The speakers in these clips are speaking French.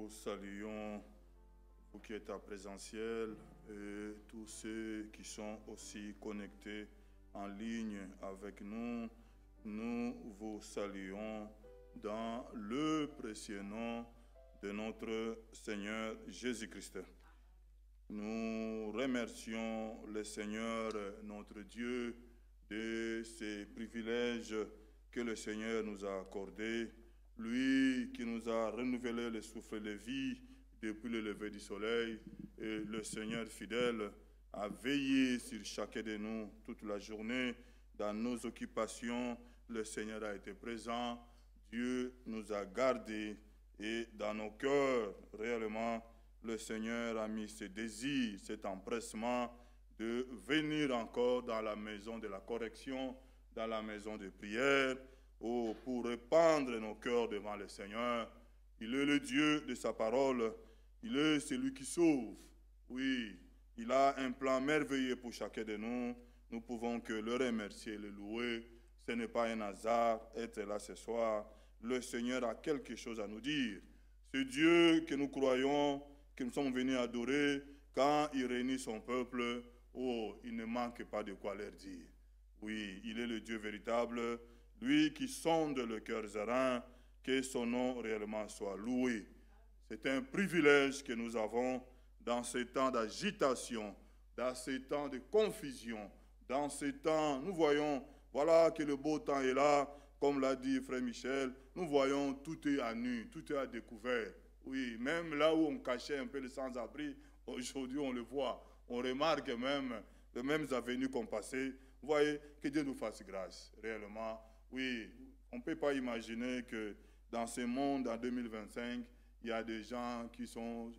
Nous saluons vous qui êtes à présentiel et tous ceux qui sont aussi connectés en ligne avec nous. Nous vous saluons dans le précieux nom de notre Seigneur Jésus-Christ. Nous remercions le Seigneur, notre Dieu, de ces privilèges que le Seigneur nous a accordés. Lui qui nous a renouvelé le souffle de vie depuis le lever du soleil, et le Seigneur fidèle a veillé sur chacun de nous toute la journée. Dans nos occupations, le Seigneur a été présent. Dieu nous a gardés et dans nos cœurs, réellement, le Seigneur a mis ce désir, cet empressement de venir encore dans la maison de la correction, dans la maison de prière, pour répandre nos cœurs devant le Seigneur. Il est le Dieu de sa parole. Il est celui qui sauve. Oui, il a un plan merveilleux pour chacun de nous. Nous pouvons que le remercier et le louer. Ce n'est pas un hasard être là ce soir. Le Seigneur a quelque chose à nous dire. Ce Dieu que nous croyons, que nous sommes venus adorer, quand il réunit son peuple, oh, il ne manque pas de quoi leur dire. Oui, il est le Dieu véritable, lui qui sonde le cœur errant, que son nom réellement soit loué. C'est un privilège que nous avons dans ces temps d'agitation, dans ces temps de confusion, dans ces temps, nous voyons, voilà que le beau temps est là, comme l'a dit Frère Michel, nous voyons tout est à nu, tout est à découvert. Oui, même là où on cachait un peu les sans-abri, aujourd'hui on le voit. On remarque même les mêmes avenues qu'on passait. Vous voyez, que Dieu nous fasse grâce, réellement. Oui, on ne peut pas imaginer que dans ce monde, en 2025, il y a des gens qui sont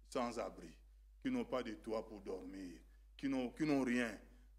sans abri, qui n'ont pas de toit pour dormir, qui n'ont rien.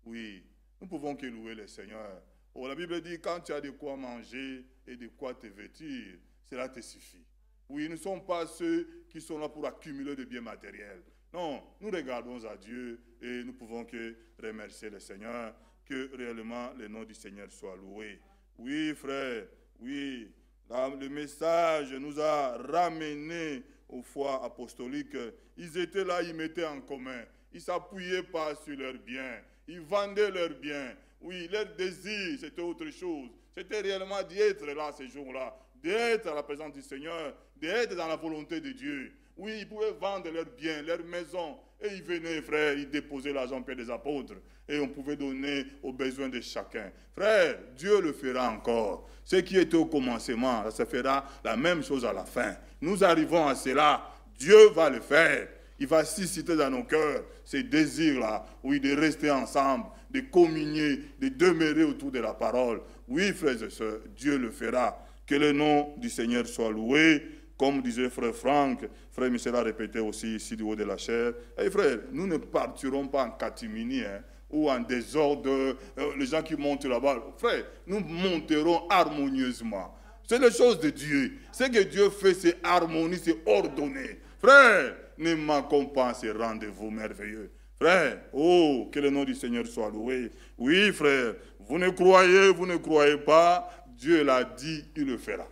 Oui, nous pouvons que louer le Seigneur. Oh, la Bible dit, quand tu as de quoi manger et de quoi te vêtir, cela te suffit. Oui, nous ne sommes pas ceux qui sont là pour accumuler des biens matériels. Non, nous regardons à Dieu et nous pouvons que remercier le Seigneur, que réellement le nom du Seigneur soit loué. Oui, frère, oui, le message nous a ramenés aux foi apostolique. Ils étaient là, ils mettaient en commun. Ils ne s'appuyaient pas sur leurs biens. Ils vendaient leurs biens. Oui, leur désir, c'était autre chose. C'était réellement d'être là ces jours-là, d'être à la présence du Seigneur, d'être dans la volonté de Dieu. Oui, ils pouvaient vendre leurs biens, leurs maisons. Et ils venaient, frère, ils déposaient l'argent au pied des apôtres. Et on pouvait donner aux besoins de chacun. Frère, Dieu le fera encore. Ce qui était au commencement, ça se fera la même chose à la fin. Nous arrivons à cela. Dieu va le faire. Il va susciter dans nos cœurs ces désirs-là, oui, de rester ensemble, de communier, de demeurer autour de la parole. Oui, frères et sœurs, Dieu le fera. Que le nom du Seigneur soit loué. Comme disait frère Franck, frère Michel a répété aussi ici du haut de la chair. Hey frère, nous ne partirons pas en catimini ou en désordre. Les gens qui montent là-bas, frère, nous monterons harmonieusement. C'est les choses de Dieu. Ce que Dieu fait, c'est harmonie, c'est ordonné. Frère, ne manquons pas ces rendez-vous merveilleux. Frère, oh, que le nom du Seigneur soit loué. Oui, frère, vous ne croyez pas, Dieu l'a dit, il le fera.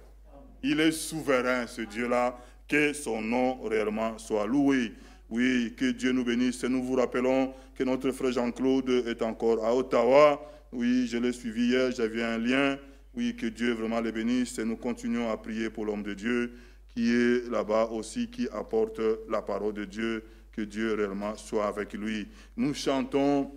Il est souverain, ce Dieu-là, que son nom réellement soit loué. Oui, que Dieu nous bénisse. Et nous vous rappelons que notre frère Jean-Claude est encore à Ottawa. Oui, je l'ai suivi hier, j'avais un lien. Oui, que Dieu vraiment le bénisse. Et nous continuons à prier pour l'homme de Dieu qui est là-bas aussi, qui apporte la parole de Dieu. Que Dieu réellement soit avec lui. Nous chantons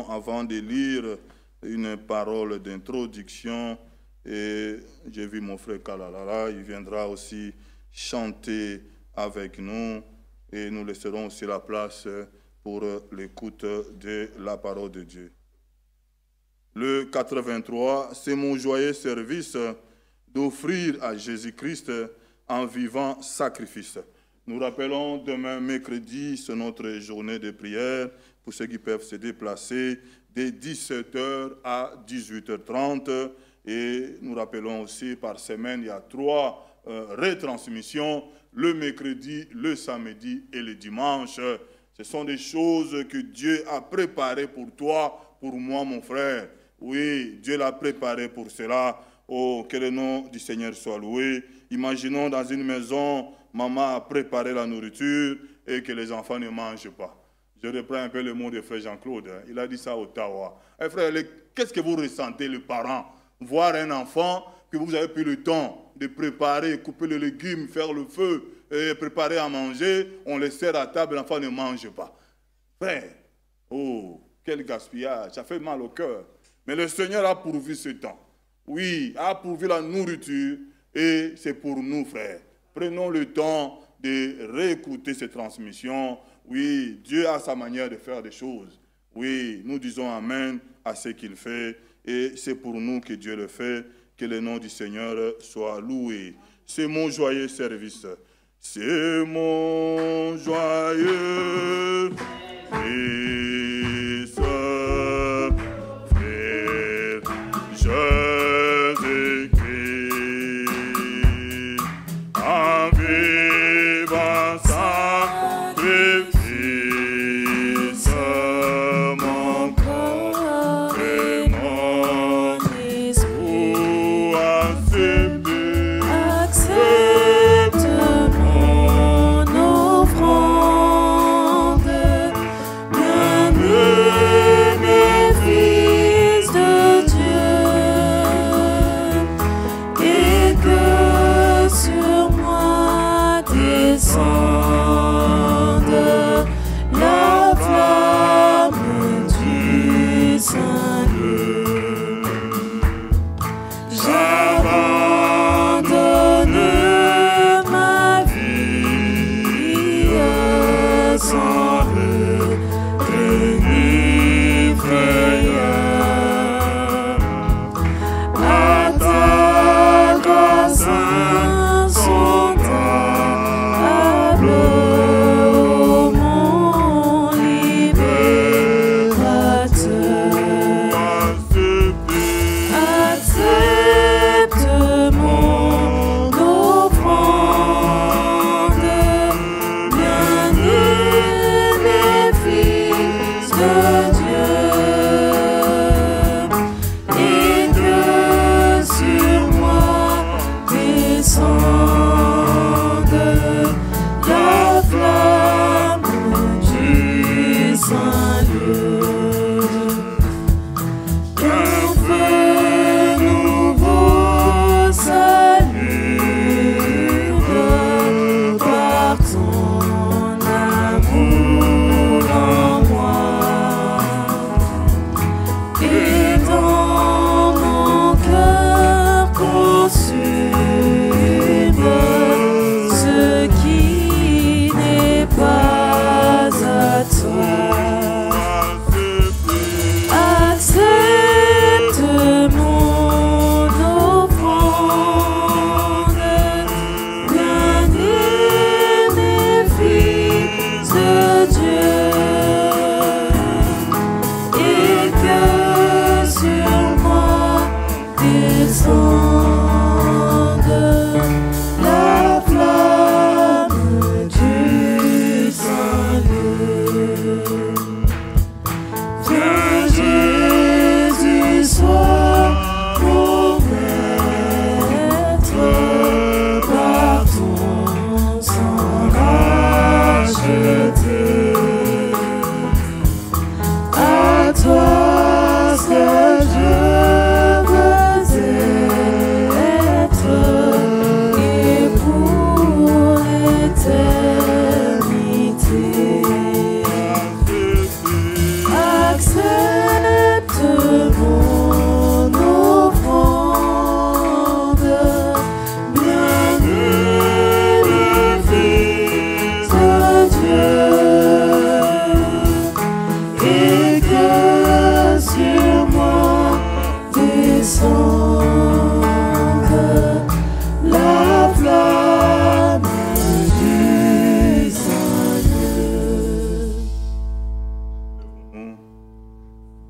avant de lire une parole d'introduction. Et j'ai vu mon frère Kalalala, il viendra aussi chanter avec nous et nous laisserons aussi la place pour l'écoute de la parole de Dieu. Le 83, c'est mon joyeux service d'offrir à Jésus-Christ un vivant sacrifice. Nous rappelons demain mercredi, c'est notre journée de prière pour ceux qui peuvent se déplacer de 17h à 18h30. Et nous rappelons aussi par semaine, il y a 3 retransmissions, le mercredi, le samedi et le dimanche. Ce sont des choses que Dieu a préparées pour toi, pour moi, mon frère. Oui, Dieu l'a préparé pour cela. Oh, que le nom du Seigneur soit loué. Imaginons dans une maison, maman a préparé la nourriture et que les enfants ne mangent pas. Je reprends un peu le mot de frère Jean-Claude. Il a dit ça à Ottawa. Eh, frère, qu'est-ce que vous ressentez, les parents? Voir un enfant que vous avez pris le temps de préparer, couper les légumes, faire le feu, et préparer à manger, on les sert à table, l'enfant ne mange pas. Frère, oh, quel gaspillage, ça fait mal au cœur. Mais le Seigneur a pourvu ce temps. Oui, a pourvu la nourriture et c'est pour nous, frères. Prenons le temps de réécouter ces transmissions. Oui, Dieu a sa manière de faire des choses. Oui, nous disons Amen à ce qu'il fait et c'est pour nous que Dieu le fait. Que le nom du Seigneur soit loué. C'est mon joyeux service. C'est mon joyeux service. Frère, je écris en vivant sacrifice mon corps et mon esprit. Accepte mon offrande, bien-aimé Fils de Dieu, et que sur moi descende la flamme du Saint-Dieu. J'abandonne ma vie sans ni frayeur. À ta grâce insondable, ô mon libérateur. Accepte mon offrande, bien-aimé Fils de Dieu, et que sur moi descende la flamme du Saint-Lieu. Qu'un feu nouveau s'allume par ton amour en moi, et dans mon cœur consume ce qui n'est pas à toi. Accepte mon offrande, bien-aimé Fils de Dieu, et que sur moi descende la flamme du Saint-Lieu. Viens Jésus, sois mon maître, par ton sang racheté. À toi seul je veux être, et pour l'éternité. Accepte mon offrande, bien-aimé Fils de Dieu, et que sur moi descende la flamme du Saint-Dieu.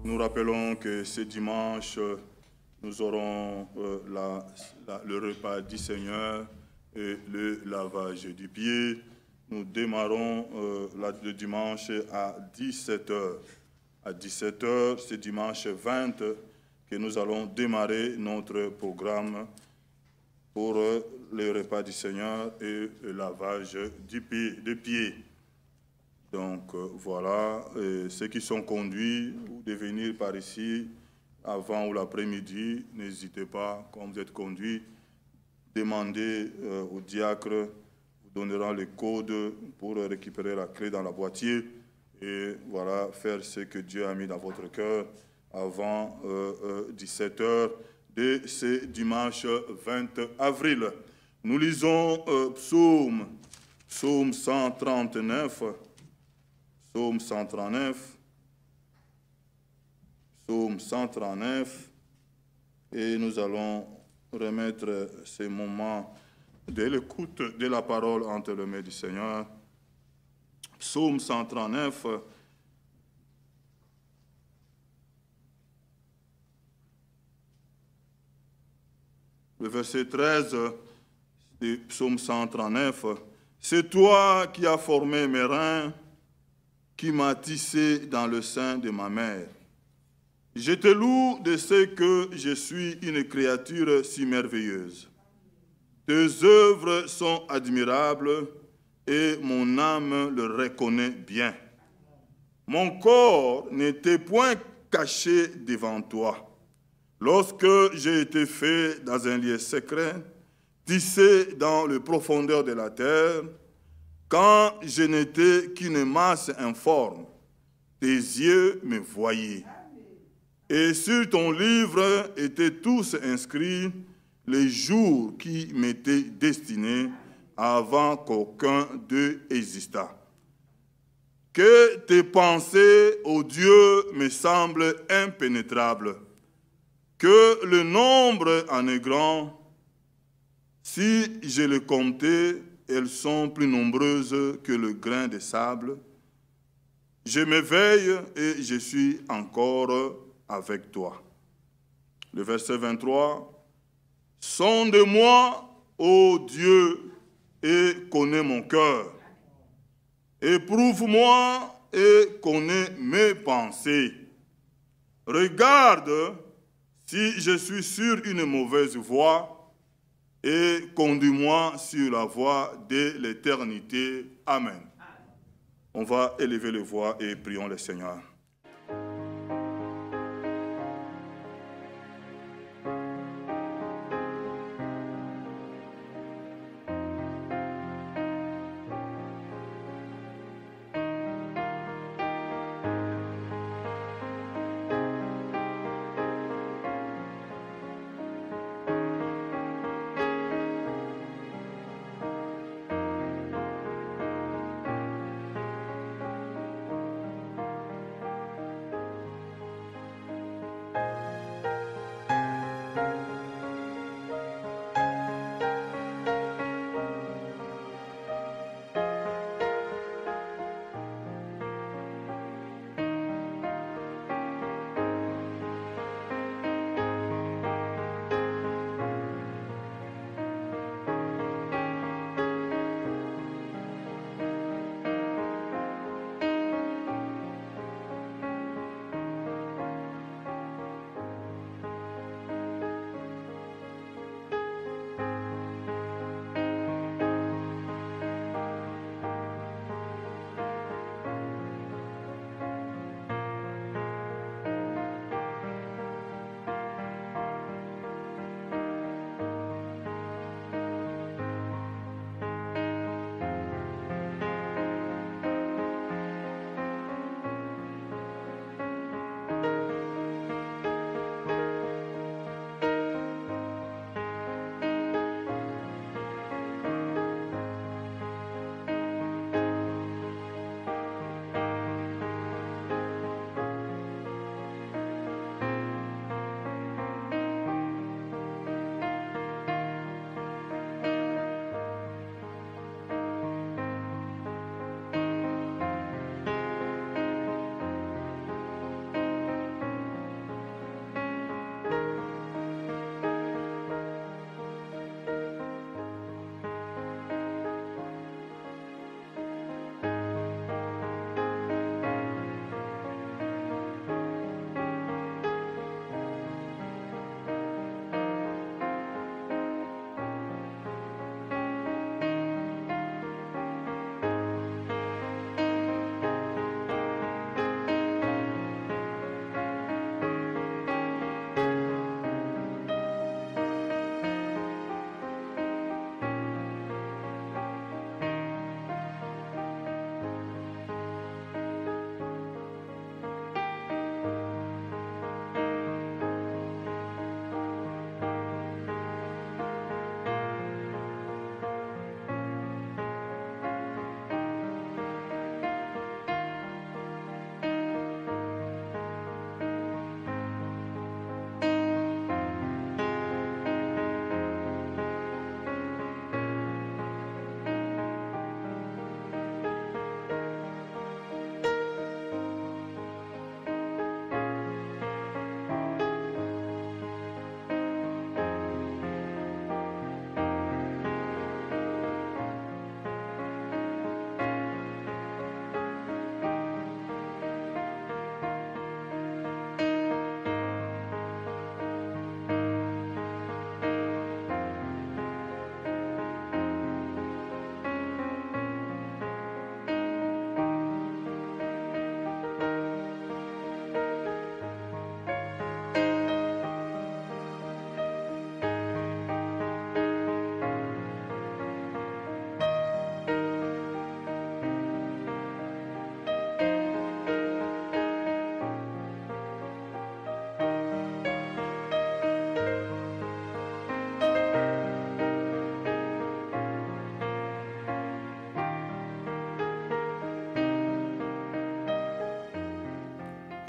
Nous rappelons que ce dimanche, nous aurons le repas du Seigneur et le lavage du pied. Nous démarrons le dimanche à 17h. À 17h, ce dimanche 20, que nous allons démarrer notre programme pour le repas du Seigneur et le lavage des pieds. Donc voilà, ceux qui sont conduits de venir par ici avant ou l'après-midi, n'hésitez pas, quand vous êtes conduits, demandez au diacre, vous donneront le code pour récupérer la clé dans la boîtier et voilà, faire ce que Dieu a mis dans votre cœur avant 17h de ce dimanche 20 avril. Nous lisons psaume 139, psaume 139, et nous allons remettre ces moments de l'écoute de la parole entre les mains du Seigneur. Psaume 139, le verset 13 du psaume 139, « C'est toi qui as formé mes reins, qui m'as tissé dans le sein de ma mère. Je te loue de ce que je suis une créature si merveilleuse. Tes œuvres sont admirables et mon âme le reconnaît bien. Mon corps n'était point caché devant toi. Lorsque j'ai été fait dans un lieu secret, tissé dans les profondeurs de la terre, quand je n'étais qu'une masse informe, tes yeux me voyaient. Et sur ton livre étaient tous inscrits les jours qui m'étaient destinés avant qu'aucun d'eux existât. Que tes pensées, ô Dieu, me semblent impénétrables, que le nombre en est grand. Si je les comptais, elles sont plus nombreuses que le grain de sable. Je m'éveille et je suis encore avec toi. Le verset 23. Sonde-moi, ô Dieu, et connais mon cœur. Éprouve-moi et connais mes pensées. Regarde si je suis sur une mauvaise voie et conduis-moi sur la voie de l'éternité. Amen. On va élever les voix et prions le Seigneur.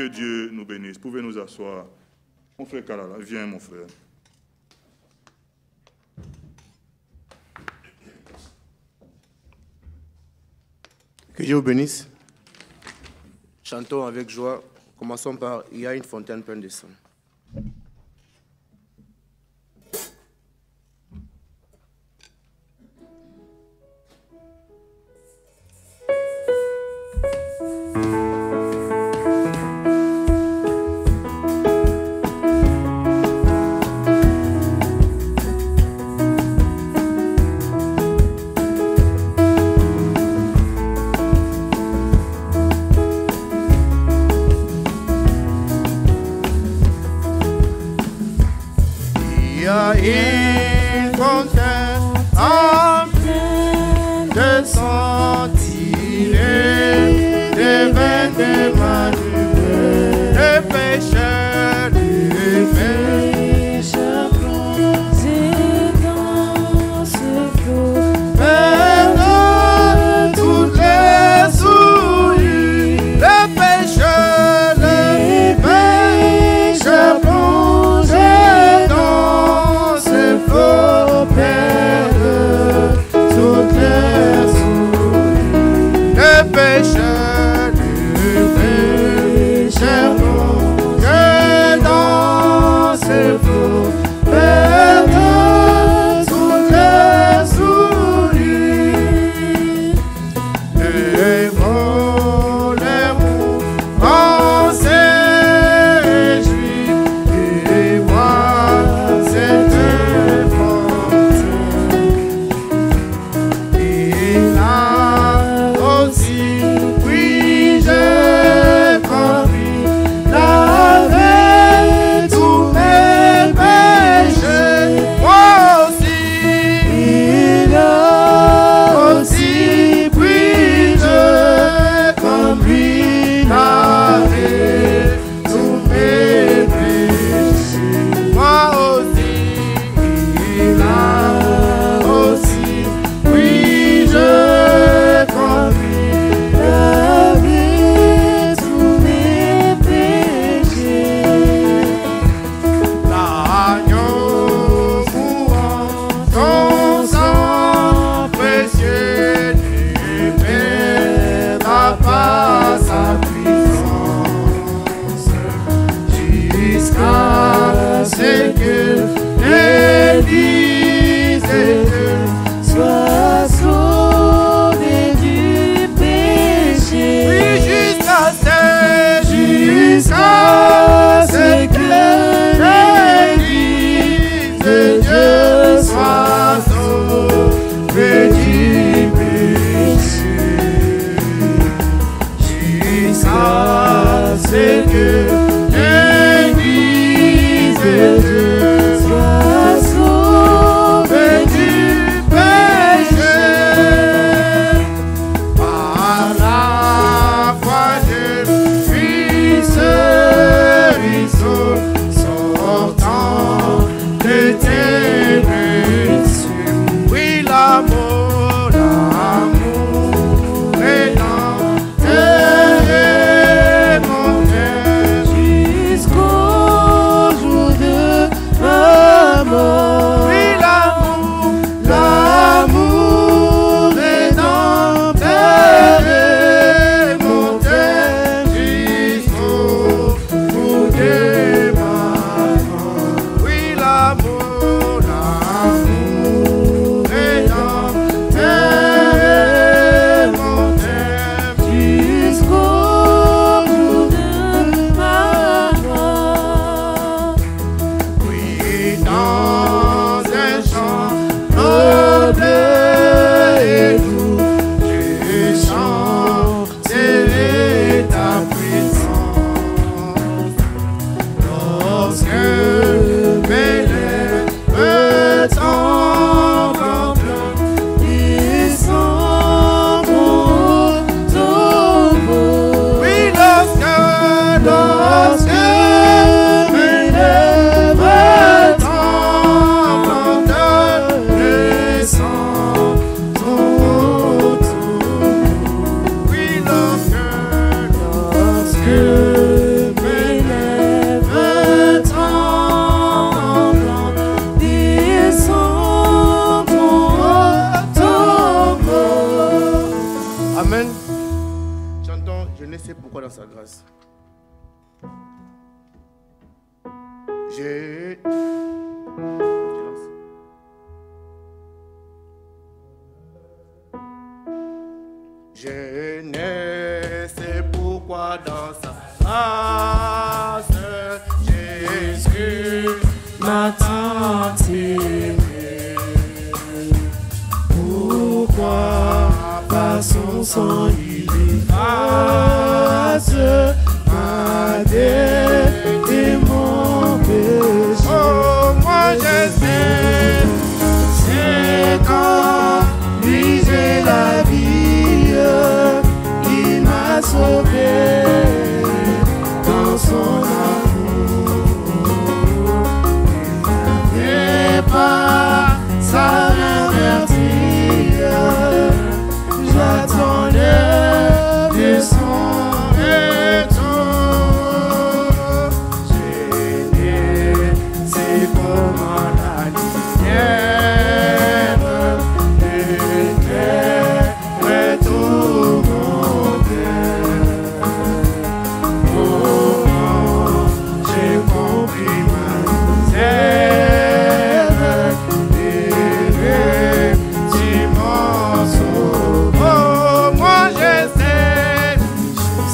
Que Dieu nous bénisse. Pouvez nous asseoir. Mon frère Kalala, viens mon frère. Que Dieu vous bénisse. Chantons avec joie. Commençons par « Il y a une fontaine pleine de sang ». Une fontaine en plein de sang tiré des veines d'Emmanuel, le pécheur plongé dans ce flot, perdant toutes les souillures, le pécheur plongé dans ce flot. sa grâce. Je ne sais pourquoi dans sa grâce Jésus m'a tant aimé. Pourquoi par son sang il efface ma dette et mon péché. Oh, moi je sais, c'est quand lui j'ai la vie, il m'a sauvé dans son amour. Et par sa vertu, j'attendais de son retour. J'ai né, c'est comment la lumière éclaire tout mon cœur. Comment j'ai compris ma misère et effectivement sauvé. Oh, moi je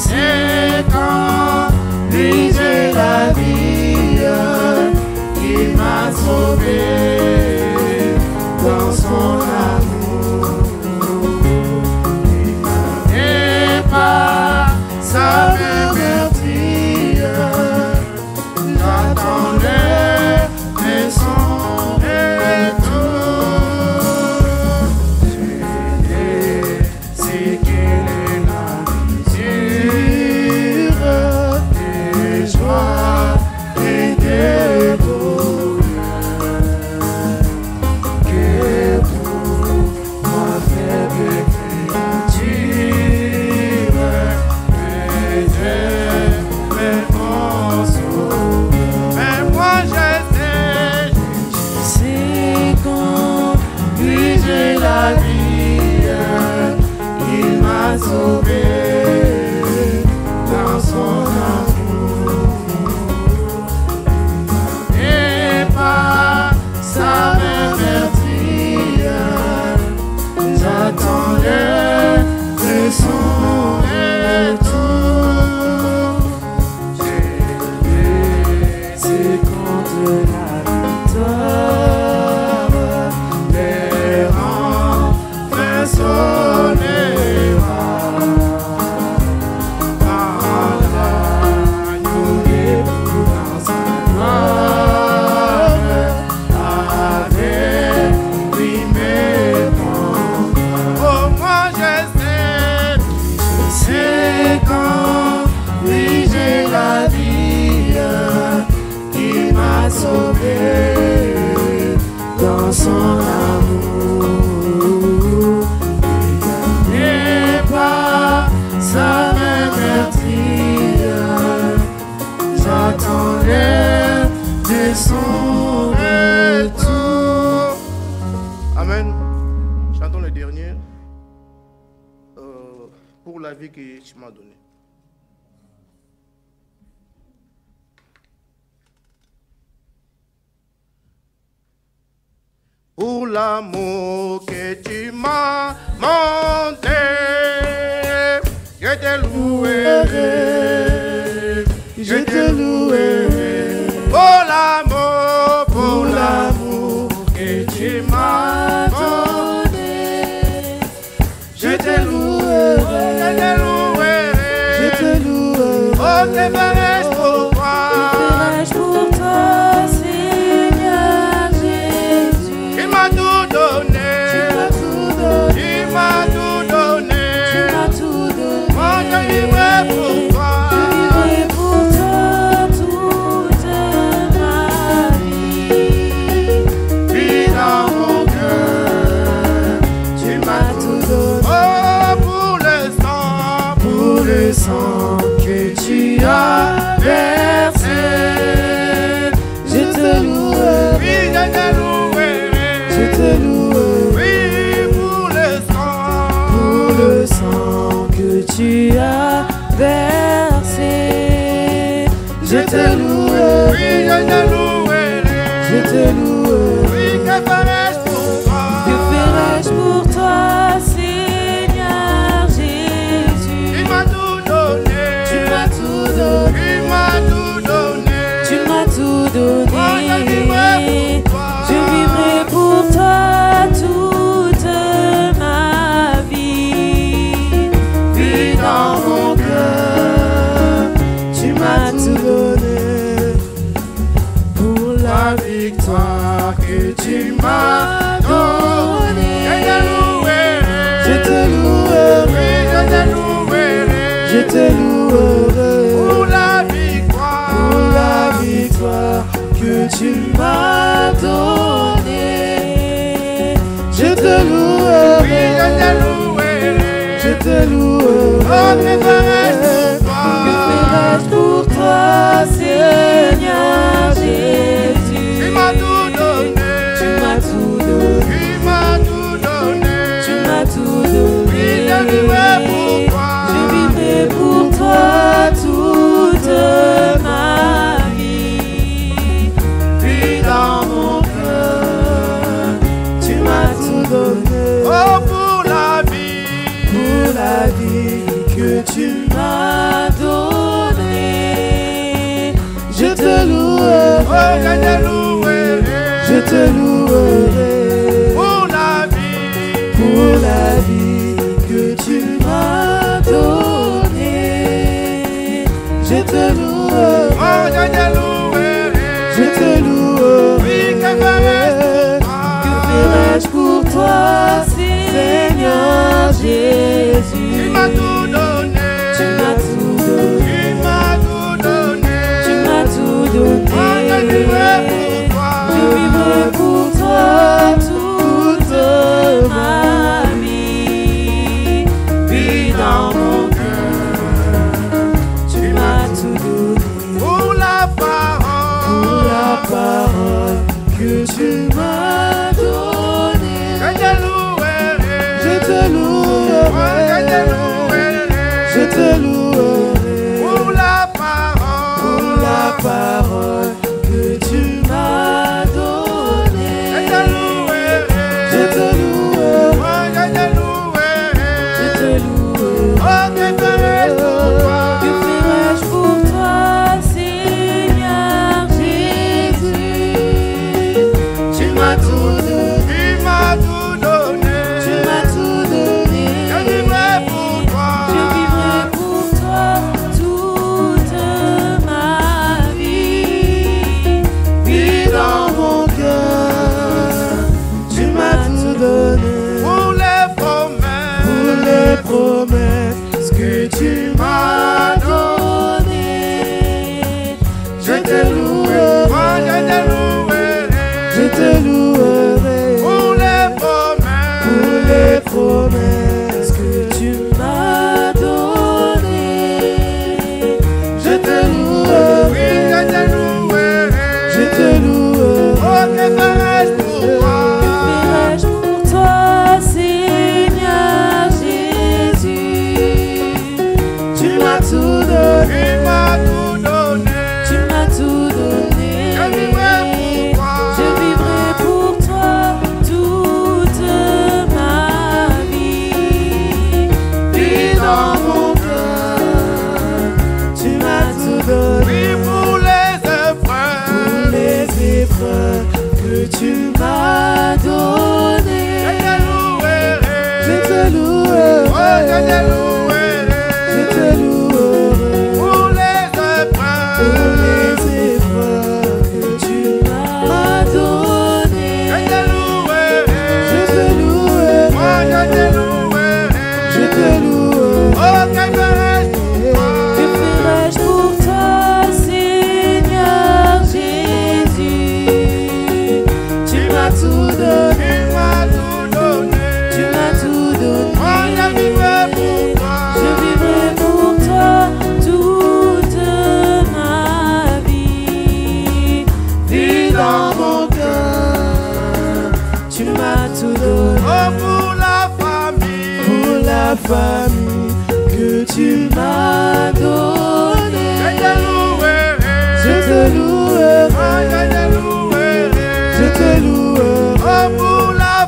sais quand lui j'ai la vie, il m'a sauvé dans son amour. Et par sa vertu, j'attendais de son retour. C'est qu'elle est la mesure des joies et des bonheurs que pour ma faible créature mais mon sauveur. Mais moi je sais quand lui j'ai la vie, il m'a sauvé dans son amour. Et par sa vertu, j'attendais de son retour. C'est contre la victoire, les rangs sonnera. Par l'agneau époux dans sa gloire, avec lui mes combats. Oh, moi je sais quand lui j'ai la vie, il m'a sauvé dans son amour. Et par sa vertu, j'attendais de son retour. Amen. Chantons le dernier. Pour la vie que tu m'as donnée. Pour l'amour que tu m'as montré, je te louerai, je te louerai. Pour l'amour que tu m'as donné, je te louerai, je te louerai. Oh, que ferai-je pour toi? Que tu as versé, je te louerai, oui, je te louerai, je te louerai, oui, pour le sang que tu as versé. Je te louerai. Que ferai-je pour toi, Seigneur Jésus? Tu m'as tout donné. Tu m'as tout donné. Tu m'as tout donné. Tu m'as tout donné. Je vivrai pour toi toute ma vie. Vie dans mon cœur. Tu m'as tout donné. Pour la victoire que tu m'as donnée. Je te louerai. Je te louerai. Pour la victoire Que tu m'as donnée. Je te louerai. Je te louerai. Que ferai-je pour toi, Seigneur Jésus? Tu m'as tout donné. Tu m'as tout donné. Tu m'as tout donné. Tu m'as tout donné. Je vivrai pour toi. Je vivrai pour toi toute ma vie. Vie dans mon cœur. Tu m'as tout donné. Oh, pour la vie. Pour la vie que tu m'as donnée. Je te louerai. Je te louerai. Pour la vie. Pour la vie que tu m'as donnée. Je te louerai. Je te louerai. Que ferai-je pour toi, Seigneur Jésus? Tu m'as tout donné. Tu m'as tout donné. Tu m'as tout donné. Je vivrai pour toi toute ma vie. Vie dans mon cœur. Tu m'as tout donné. Pour la Parole que tu m'as donnée. Je te louerai. Je te louerai. Pour la parole que tu m'as donnée. Je te louerai. Je te louerai. Que ferai-je pour toi, Seigneur Jésus? Tu m'as tout donné. Tu m'as tout donné. Je vivrai pour toi toute ma vie. Vie dans mon cœur. Tu m'as tout donné. Pour les promesses que tu m'as données. Je te louerai. Je te louerai. Pour les promesses que tu m'as données. Je te louerai. Je te louerai. Que ferai-je pour toi, Seigneur Jésus? Tu m'as tout donné. Tu m'as tout donné. Je vivrai pour toi toute ma vie. Vie dans mon cœur. Tu m'as tout donné. pour les épreuves. Pour les épreuves que tu m'as données. Je te louerai. Je te louerai. Pour les épreuves. Pour les épreuves que tu m'as données. Je te louerai. Je te louerai. Que ferai-je pour toi, Seigneur Jésus? Tu m'as tout donné. Tu m'as tout donné. Je vivrai pour toi toute ma vie. Vie dans mon cœur. Tu m'as tout donné. Pour la famille. Pour la famille que tu m'as donnée. Je te louerai. Je te louerai Oh, pour la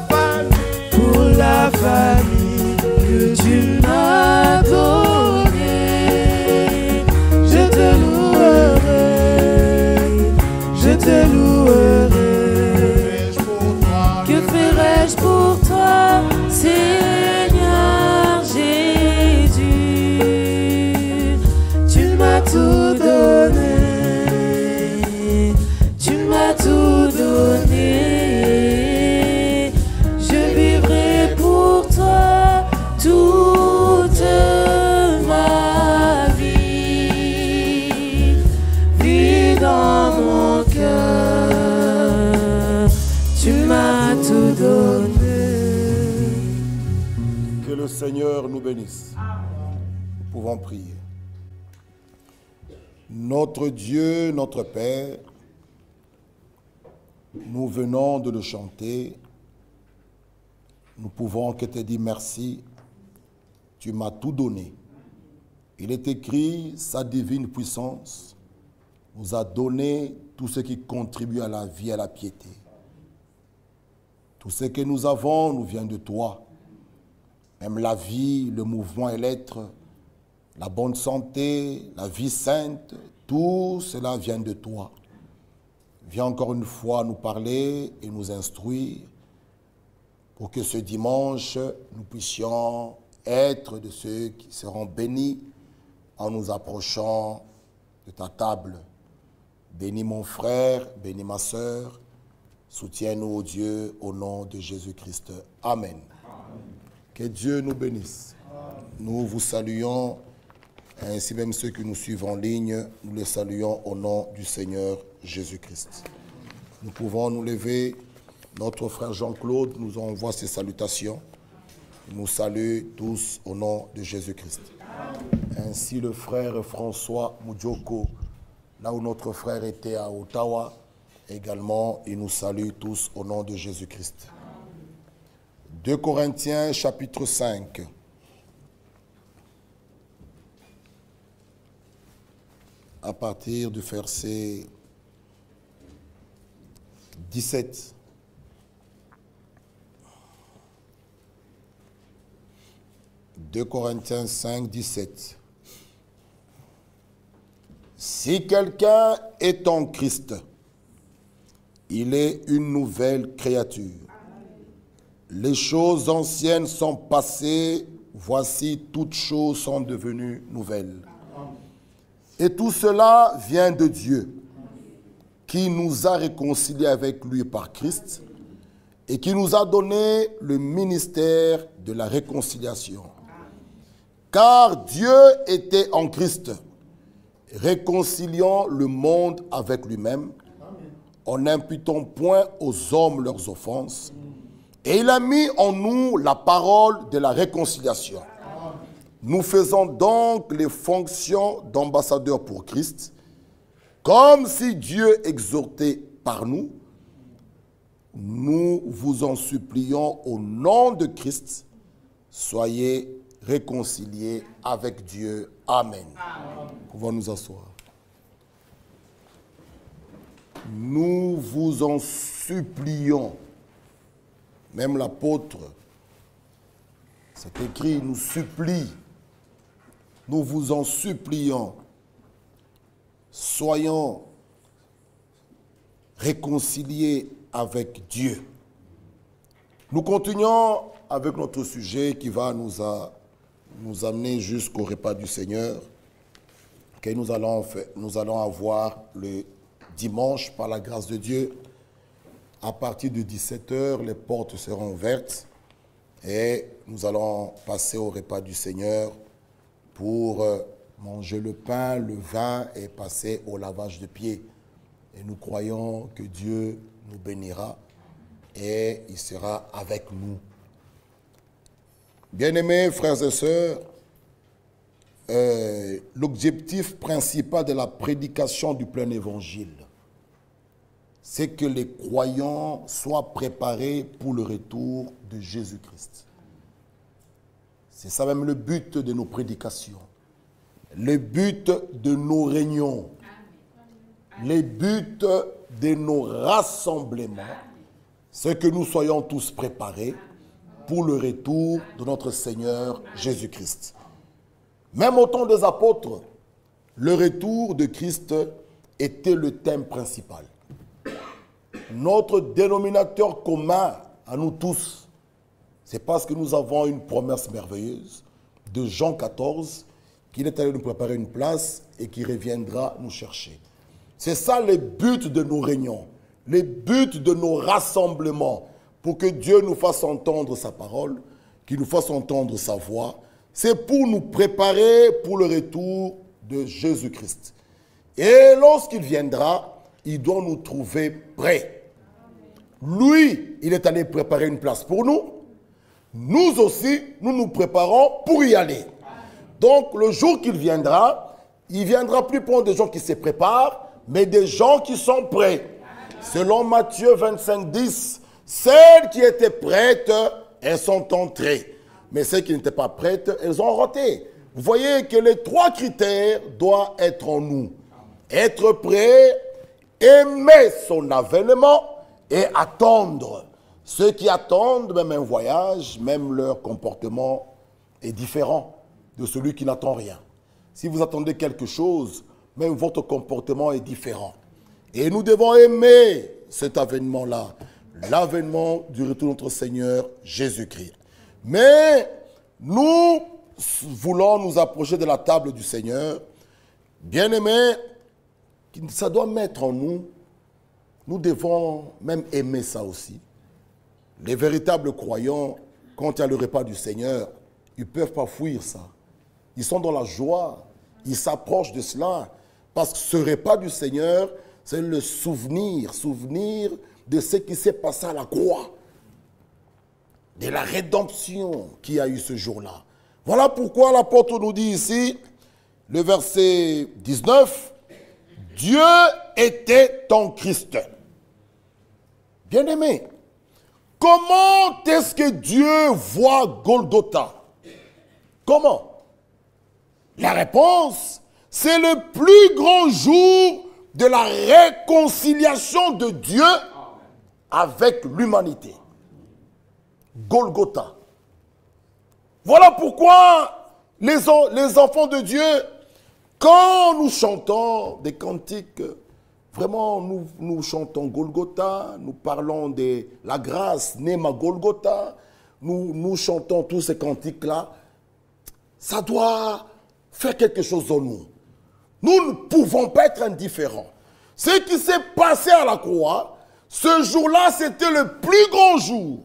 pour la famille famille. que tu m'as donnée. Je te louerai, je te louerai. Que ferais-je pour toi, Seigneur Jésus? Tu m'as tout donné, tu m'as tout donné. Je vivrai pour toi toute ma vie. Vis dans mon cœur, tu m'as tout donné. Que le Seigneur nous bénisse. Nous pouvons prier. Notre Dieu, notre Père, nous venons de le chanter. Nous pouvons que te dire merci. Tu m'as tout donné. Il est écrit, sa divine puissance nous a donné tout ce qui contribue à la vie et à la piété. Tout ce que nous avons nous vient de toi. Même la vie, le mouvement et l'être, la bonne santé, la vie sainte, tout cela vient de toi. Viens encore une fois nous parler et nous instruire pour que ce dimanche, nous puissions être de ceux qui seront bénis en nous approchant de ta table. Bénis mon frère, bénis ma sœur, soutiens-nous, ô Dieu, au nom de Jésus-Christ. Amen. Que Dieu nous bénisse. Nous vous saluons, ainsi même ceux qui nous suivent en ligne, nous les saluons au nom du Seigneur Jésus-Christ. Nous pouvons nous lever. Notre frère Jean-Claude nous envoie ses salutations. Il nous salue tous au nom de Jésus-Christ. Ainsi le frère François Moudjoko, là où notre frère était à Ottawa, également, il nous salue tous au nom de Jésus-Christ. 2 Corinthiens chapitre 5. À partir du verset 17. « 2 Corinthiens 5, 17. Si quelqu'un est en Christ, il est une nouvelle créature. Les choses anciennes sont passées, voici toutes choses sont devenues nouvelles. Et tout cela vient de Dieu, qui nous a réconciliés avec lui par Christ et qui nous a donné le ministère de la réconciliation. Car Dieu était en Christ, réconciliant le monde avec lui-même, en n'imputant point aux hommes leurs offenses, et il a mis en nous la parole de la réconciliation. Nous faisons donc les fonctions d'ambassadeurs pour Christ, comme si Dieu exhortait par nous. Nous vous en supplions au nom de Christ, soyez réconciliés avec Dieu. Amen. Pouvons nous asseoir. Nous vous en supplions. Même l'apôtre, c'est écrit, nous supplie. Nous vous en supplions. Soyons réconciliés avec Dieu. Nous continuons avec notre sujet qui va nous amener jusqu'au repas du Seigneur que nous allons avoir le dimanche par la grâce de Dieu. À partir de 17h, les portes seront ouvertes et nous allons passer au repas du Seigneur pour manger le pain, le vin et passer au lavage de pieds. Et nous croyons que Dieu nous bénira et il sera avec nous. Bien-aimés frères et sœurs, l'objectif principal de la prédication du plein évangile, c'est que les croyants soient préparés pour le retour de Jésus-Christ. C'est ça même le but de nos prédications, le but de nos réunions, les buts de nos rassemblements, c'est que nous soyons tous préparés pour le retour de notre Seigneur Jésus-Christ. Même au temps des apôtres, le retour de Christ était le thème principal. Notre dénominateur commun à nous tous, c'est parce que nous avons une promesse merveilleuse de Jean 14, qu'il est allé nous préparer une place et qu'il reviendra nous chercher. C'est ça le but de nos réunions, le but de nos rassemblements, pour que Dieu nous fasse entendre sa parole, qu'il nous fasse entendre sa voix. C'est pour nous préparer pour le retour de Jésus-Christ. Et lorsqu'il viendra, il doit nous trouver prêts. Lui, il est allé préparer une place pour nous. Nous aussi, nous nous préparons pour y aller. Donc, le jour qu'il viendra, il viendra plus pour des gens qui se préparent, mais des gens qui sont prêts. Selon Matthieu 25, 10, celles qui étaient prêtes, elles sont entrées. Mais celles qui n'étaient pas prêtes, elles ont raté. Vous voyez que les 3 critères doivent être en nous. Être prêt, aimer son avènement et attendre. Ceux qui attendent, même un voyage, même leur comportement est différent de celui qui n'attend rien. Si vous attendez quelque chose, même votre comportement est différent. Et nous devons aimer cet avènement-là, l'avènement du retour de notre Seigneur Jésus-Christ. Mais nous voulons nous approcher de la table du Seigneur. Bien-aimés, ça doit mettre en nous, nous devons même aimer ça aussi. Les véritables croyants, quand il y a le repas du Seigneur, ils ne peuvent pas fuir ça. Ils sont dans la joie, ils s'approchent de cela. Parce que ce repas du Seigneur, c'est le souvenir de ce qui s'est passé à la croix. De la rédemption qu'il y a eu ce jour-là. Voilà pourquoi l'apôtre nous dit ici, le verset 19, Dieu était en Christ. Bien-aimé, comment est-ce que Dieu voit Golgotha? Comment? La réponse, c'est le plus grand jour de la réconciliation de Dieu avec l'humanité. Golgotha. Voilà pourquoi les enfants de Dieu, quand nous chantons des cantiques, vraiment nous chantons Golgotha, nous parlons de la grâce, Nema Golgotha, nous chantons tous ces cantiques-là, ça doit faire quelque chose en nous. Nous ne pouvons pas être indifférents. Ce qui s'est passé à la croix, ce jour-là, c'était le plus grand jour.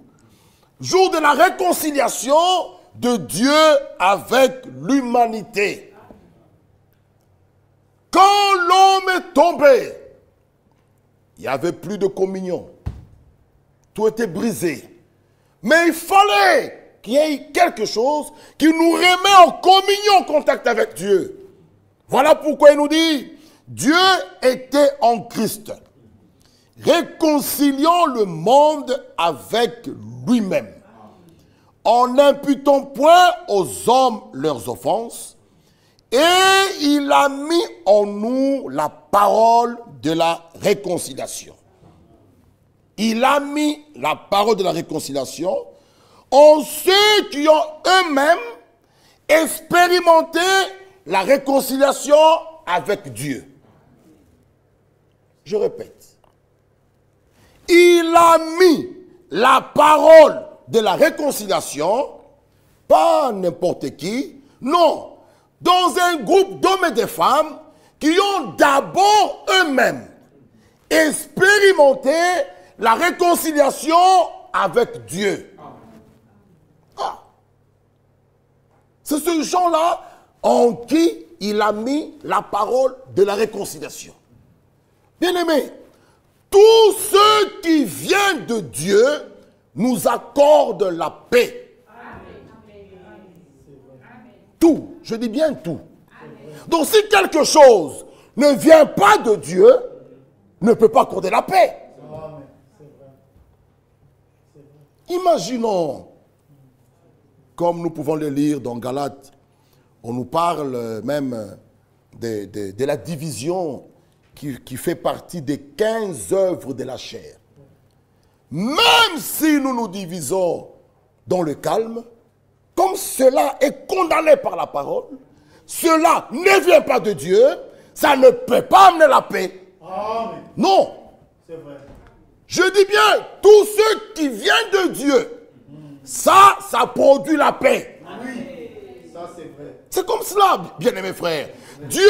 Jour de la réconciliation de Dieu avec l'humanité. Quand l'homme est tombé, il n'y avait plus de communion. Tout était brisé. Mais il fallait qu'il y ait quelque chose qui nous remet en communion, en contact avec Dieu. Voilà pourquoi il nous dit, Dieu était en Christ, réconciliant le monde avec lui-même, en n'imputant point aux hommes leurs offenses, et il a mis en nous la parole de la réconciliation. Il a mis la parole de la réconciliation en ceux qui ont eux-mêmes expérimenté la réconciliation avec Dieu. Je répète. Il a mis la parole de la réconciliation, pas n'importe qui, non, dans un groupe d'hommes et de femmes qui ont d'abord eux-mêmes expérimenté la réconciliation avec Dieu. Ah. C'est ce gens-là en qui il a mis la parole de la réconciliation. Bien-aimés, tous ceux qui viennent de Dieu nous accordent la paix. Tout, je dis bien tout. Donc si quelque chose ne vient pas de Dieu, ne peut pas accorder la paix. Imaginons, comme nous pouvons le lire dans Galates, on nous parle même de la division qui fait partie des 15 œuvres de la chair. Même si nous nous divisons dans le calme, comme cela est condamné par la parole, cela ne vient pas de Dieu, ça ne peut pas amener la paix. Amen. Non. C'est vrai. Je dis bien, tout ce qui vient de Dieu, ça produit la paix. Oui. Ça, c'est vrai. C'est comme cela, bien-aimés frères. Dieu,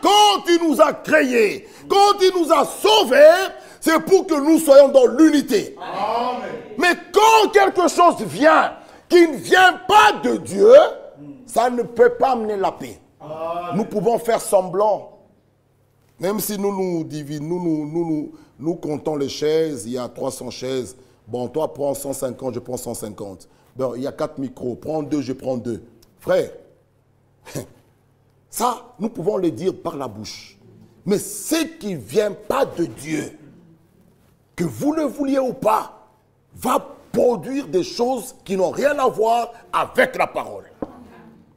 quand il nous a créés, quand il nous a sauvés, c'est pour que nous soyons dans l'unité. Amen. Mais quand quelque chose vient qui ne vient pas de Dieu, ça ne peut pas amener la paix. Amen. Nous pouvons faire semblant. Même si nous comptons les chaises, il y a 300 chaises. Bon, toi, prends 150, je prends 150. Bon, il y a 4 micros. Prends 2, je prends 2. Frère, ça, nous pouvons le dire par la bouche. Mais ce qui ne vient pas de Dieu, que vous le vouliez ou pas, va produire des choses qui n'ont rien à voir avec la parole.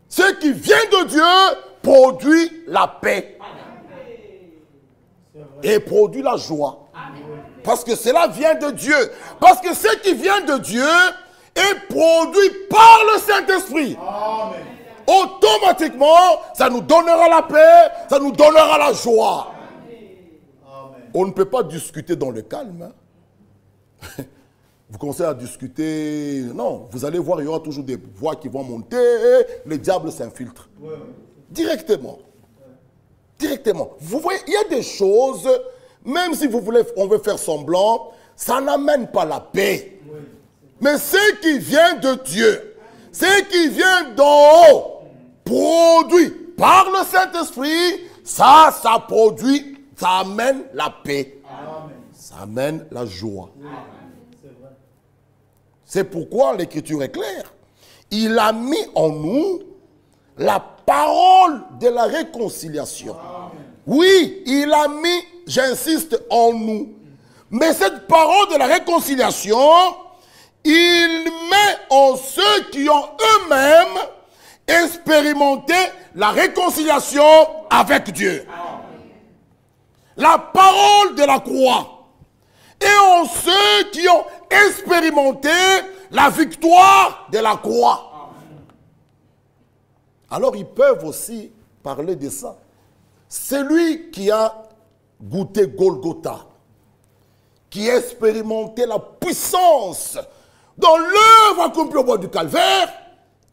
Ce qui vient de Dieu produit la paix. Et produit la joie. Parce que cela vient de Dieu. Parce que ce qui vient de Dieu est produit par le Saint-Esprit. Amen. Automatiquement, ça nous donnera la paix, ça nous donnera la joie. Amen. On ne peut pas discuter dans le calme. Hein. Vous commencez à discuter. Non, vous allez voir, il y aura toujours des voix qui vont monter. Le diable s'infiltre. Ouais. Directement. Directement. Vous voyez, il y a des choses, même si on veut faire semblant, ça n'amène pas la paix. Oui. Mais ce qui vient de Dieu, ce qui vient d'en haut, produit par le Saint-Esprit, ça produit, ça amène la paix. Amen. Ça amène la joie. C'est vrai. C'est pourquoi l'Écriture est claire. Il a mis en nous la parole de la réconciliation. Oui, il a mis, j'insiste, en nous. Mais cette parole de la réconciliation, il met en ceux qui ont eux-mêmes expérimenté la réconciliation avec Dieu. La parole de la croix. Et en ceux qui ont expérimenté la victoire de la croix. Alors ils peuvent aussi parler de ça. Celui qui a goûté Golgotha, qui a expérimenté la puissance dans l'œuvre accomplie au bois du calvaire,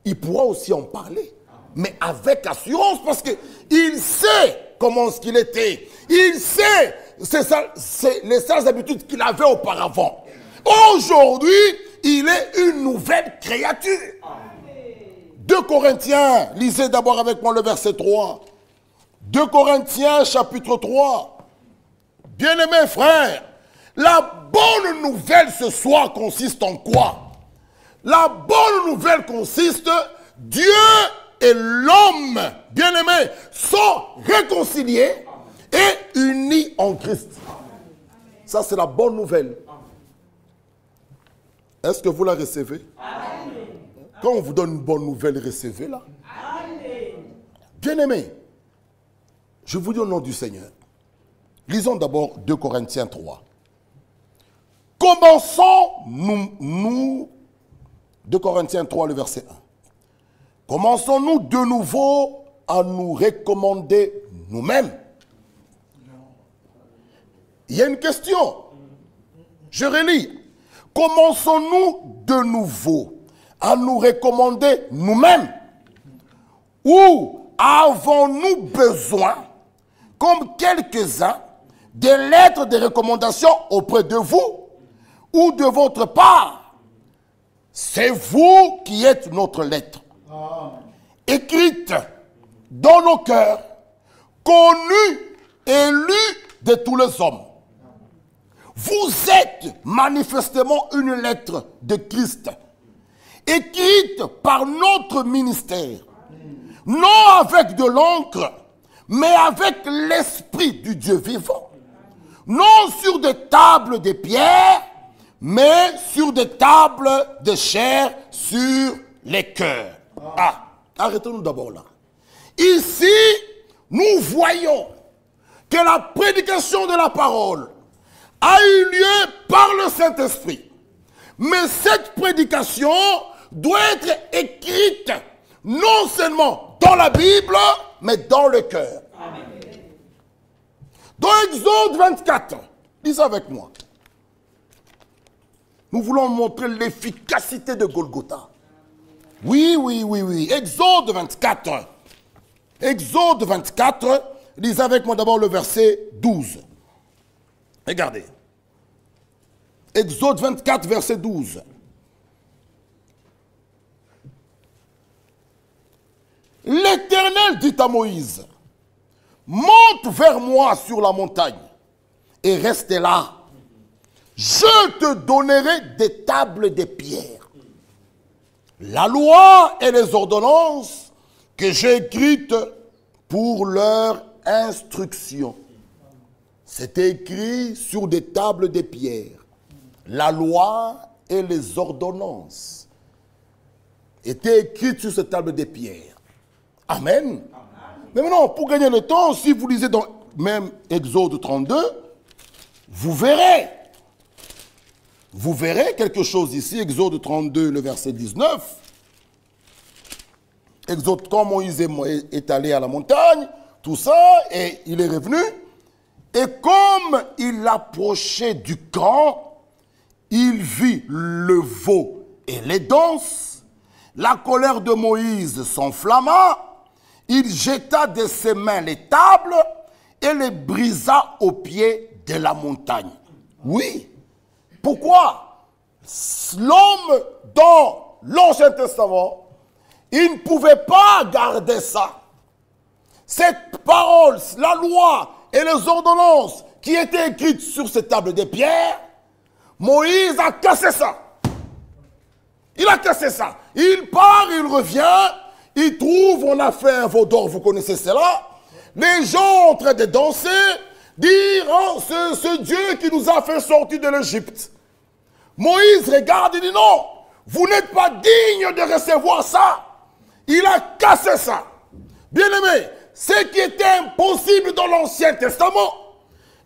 il pourra aussi en parler. Mais avec assurance, parce qu'il sait comment ce qu'il était. Il sait les sales habitudes qu'il avait auparavant. Aujourd'hui, il est une nouvelle créature. 2 Corinthiens, lisez d'abord avec moi le verset 3. 2 Corinthiens chapitre 3. Bien-aimés frères, la bonne nouvelle ce soir consiste en quoi? La bonne nouvelle consiste, Dieu et l'homme, bien-aimés, sont réconciliés et unis en Christ. Ça, c'est la bonne nouvelle. Est-ce que vous la recevez? Quand on vous donne une bonne nouvelle, recevez-la. Bien-aimés, je vous dis au nom du Seigneur. Lisons d'abord 2 Corinthiens 3. Commençons, nous 2 Corinthiens 3, le verset 1. Commençons-nous de nouveau à nous recommander nous-mêmes? Il y a une question. Je relis. Commençons-nous de nouveau à nous recommander nous-mêmes? Ou avons-nous besoin, comme quelques-uns, des lettres de recommandation auprès de vous ou de votre part? C'est vous qui êtes notre lettre, écrite dans nos cœurs, connue et lue de tous les hommes. Vous êtes manifestement une lettre de Christ, écrite par notre ministère, non avec de l'encre, mais avec l'Esprit du Dieu vivant, non sur des tables de pierre, mais sur des tables de chair sur les cœurs. Ah, arrêtons-nous d'abord là. Ici, nous voyons que la prédication de la parole a eu lieu par le Saint-Esprit. Mais cette prédication doit être écrite non seulement dans la Bible, mais dans le cœur. Dans Exode 24, lisez avec moi. Nous voulons montrer l'efficacité de Golgotha. Oui. Exode 24. Exode 24, lisez avec moi d'abord le verset 12. Regardez. Exode 24, verset 12. L'Éternel dit à Moïse, monte vers moi sur la montagne et reste là. Je te donnerai des tables de pierre. La loi et les ordonnances que j'ai écrites pour leur instruction. C'était écrit sur des tables de pierre. La loi et les ordonnances étaient écrites sur ces tables de pierre. Amen. Mais maintenant, pour gagner le temps, si vous lisez dans même Exode 32, vous verrez quelque chose ici, Exode 32, le verset 19. Exode, quand Moïse est allé à la montagne, tout ça, et il est revenu. Et comme il approchait du camp, il vit le veau et les danses. La colère de Moïse s'enflamma. Il jeta de ses mains les tables et les brisa au pied de la montagne. Oui. Pourquoi? L'homme dans l'Ancien Testament, il ne pouvait pas garder ça. Cette parole, la loi et les ordonnances qui étaient écrites sur ces tables de pierre, Moïse a cassé ça. Il a cassé ça. Il part, il revient, il trouve, on a fait un veau d'or, vous connaissez cela. Les gens en train de danser, dire, oh, ce Dieu qui nous a fait sortir de l'Égypte. Moïse regarde et dit, non, vous n'êtes pas digne de recevoir ça. Il a cassé ça. Bien-aimé, ce qui était impossible dans l'Ancien Testament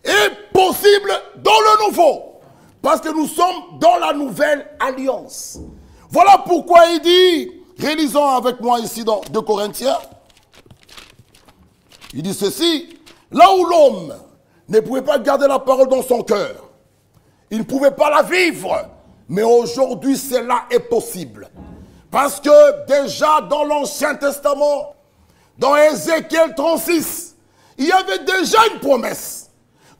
est possible dans le Nouveau. Parce que nous sommes dans la nouvelle alliance. Voilà pourquoi il dit, relisons avec moi ici dans 2 Corinthiens, il dit ceci, là où l'homme ne pouvait pas garder la parole dans son cœur, il ne pouvait pas la vivre, mais aujourd'hui cela est possible. Parce que déjà dans l'Ancien Testament, dans Ézéchiel 36, il y avait déjà une promesse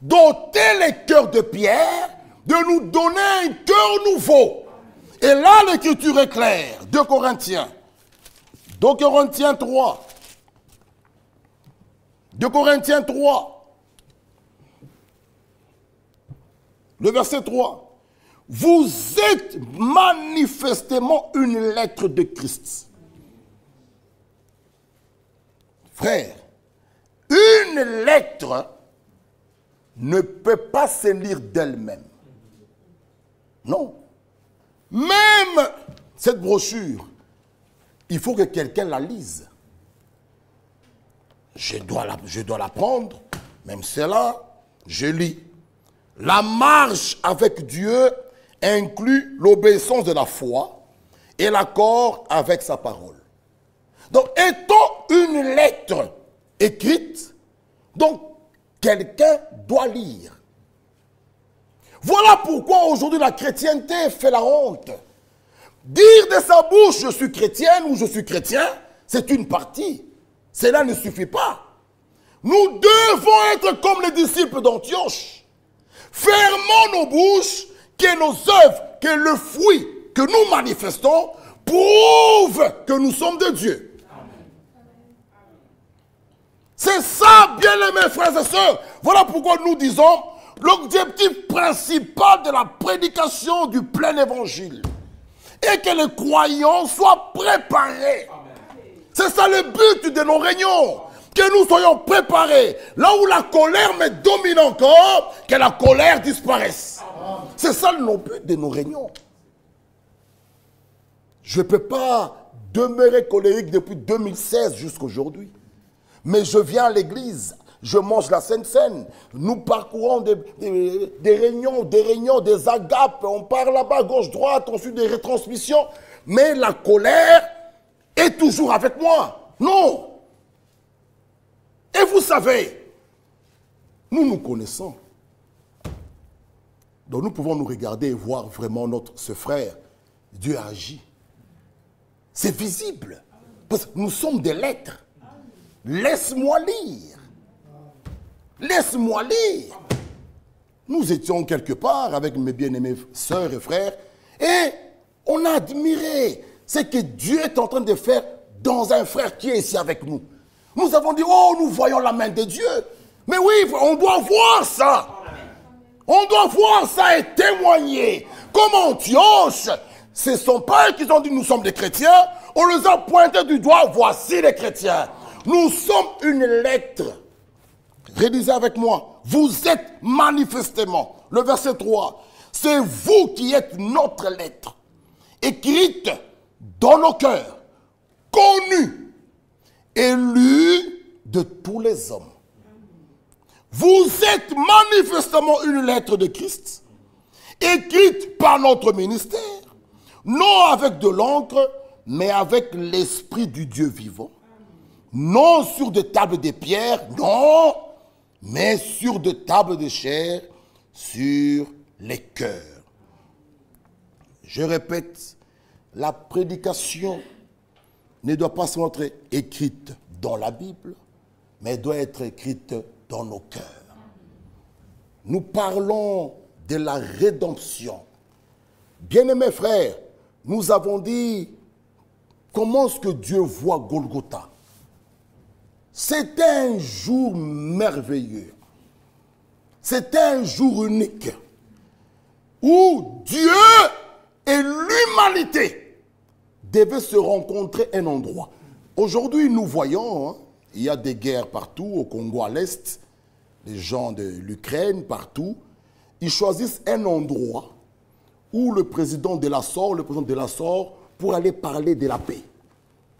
d'ôter les cœurs de pierre, de nous donner un cœur nouveau. Et là, l'écriture est claire. 2 Corinthiens 3. 2 Corinthiens 3. Le verset 3. Vous êtes manifestement une lettre de Christ. Frère, une lettre ne peut pas se lire d'elle-même. Non. Même cette brochure, il faut que quelqu'un la lise. Je dois la prendre, même celle-là, je lis. La marche avec Dieu inclut l'obéissance de la foi et l'accord avec sa parole. Donc, étant une lettre écrite, donc quelqu'un doit lire. Voilà pourquoi aujourd'hui la chrétienté fait la honte. Dire de sa bouche je suis chrétienne ou je suis chrétien, c'est une partie. Cela ne suffit pas. Nous devons être comme les disciples d'Antioche. Fermons nos bouches, que nos œuvres, que le fruit que nous manifestons prouve que nous sommes de Dieu. C'est ça, bien-aimés frères et sœurs. Voilà pourquoi nous disons l'objectif principal de la prédication du plein évangile est que les croyants soient préparés. C'est ça le but de nos réunions. Que nous soyons préparés. Là où la colère me domine encore, que la colère disparaisse. C'est ça le but de nos réunions. Je ne peux pas demeurer colérique depuis 2016 jusqu'à aujourd'hui. Mais je viens à l'église. Je mange la Sainte Seine. Nous parcourons des réunions, des agapes. On part là-bas, gauche-droite, on suit des retransmissions. Mais la colère est toujours avec moi. Non. Et vous savez, nous nous connaissons. Donc nous pouvons nous regarder et voir vraiment ce frère. Dieu a agi. C'est visible. Parce que nous sommes des lettres. Laisse-moi lire. Laisse-moi lire. Nous étions quelque part avec mes bien-aimés sœurs et frères et on a admiré ce que Dieu est en train de faire dans un frère qui est ici avec nous. Nous avons dit, oh, nous voyons la main de Dieu. Mais oui, on doit voir ça. On doit voir ça et témoigner. Comme Antioche, ce ne sont pas eux qui ont dit nous sommes des chrétiens. On les a pointés du doigt, voici les chrétiens. Nous sommes une lettre. Réalisez avec moi. Vous êtes manifestement, le verset 3, c'est vous qui êtes notre lettre, écrite dans nos cœurs, connue et lue de tous les hommes. Vous êtes manifestement une lettre de Christ, écrite par notre ministère, non avec de l'encre, mais avec l'esprit du Dieu vivant. Non sur des tables de pierre, non, mais sur des tables de chair, sur les cœurs. Je répète, la prédication ne doit pas seulement être écrite dans la Bible, mais doit être écrite dans nos cœurs. Nous parlons de la rédemption. Bien-aimés frères, nous avons dit comment est-ce que Dieu voit Golgotha. C'était un jour merveilleux. C'était un jour unique où Dieu et l'humanité devaient se rencontrer à un endroit. Aujourd'hui, nous voyons, hein, il y a des guerres partout, au Congo à l'Est, les gens de l'Ukraine partout. Ils choisissent un endroit où le président de l'Assor, pour aller parler de la paix.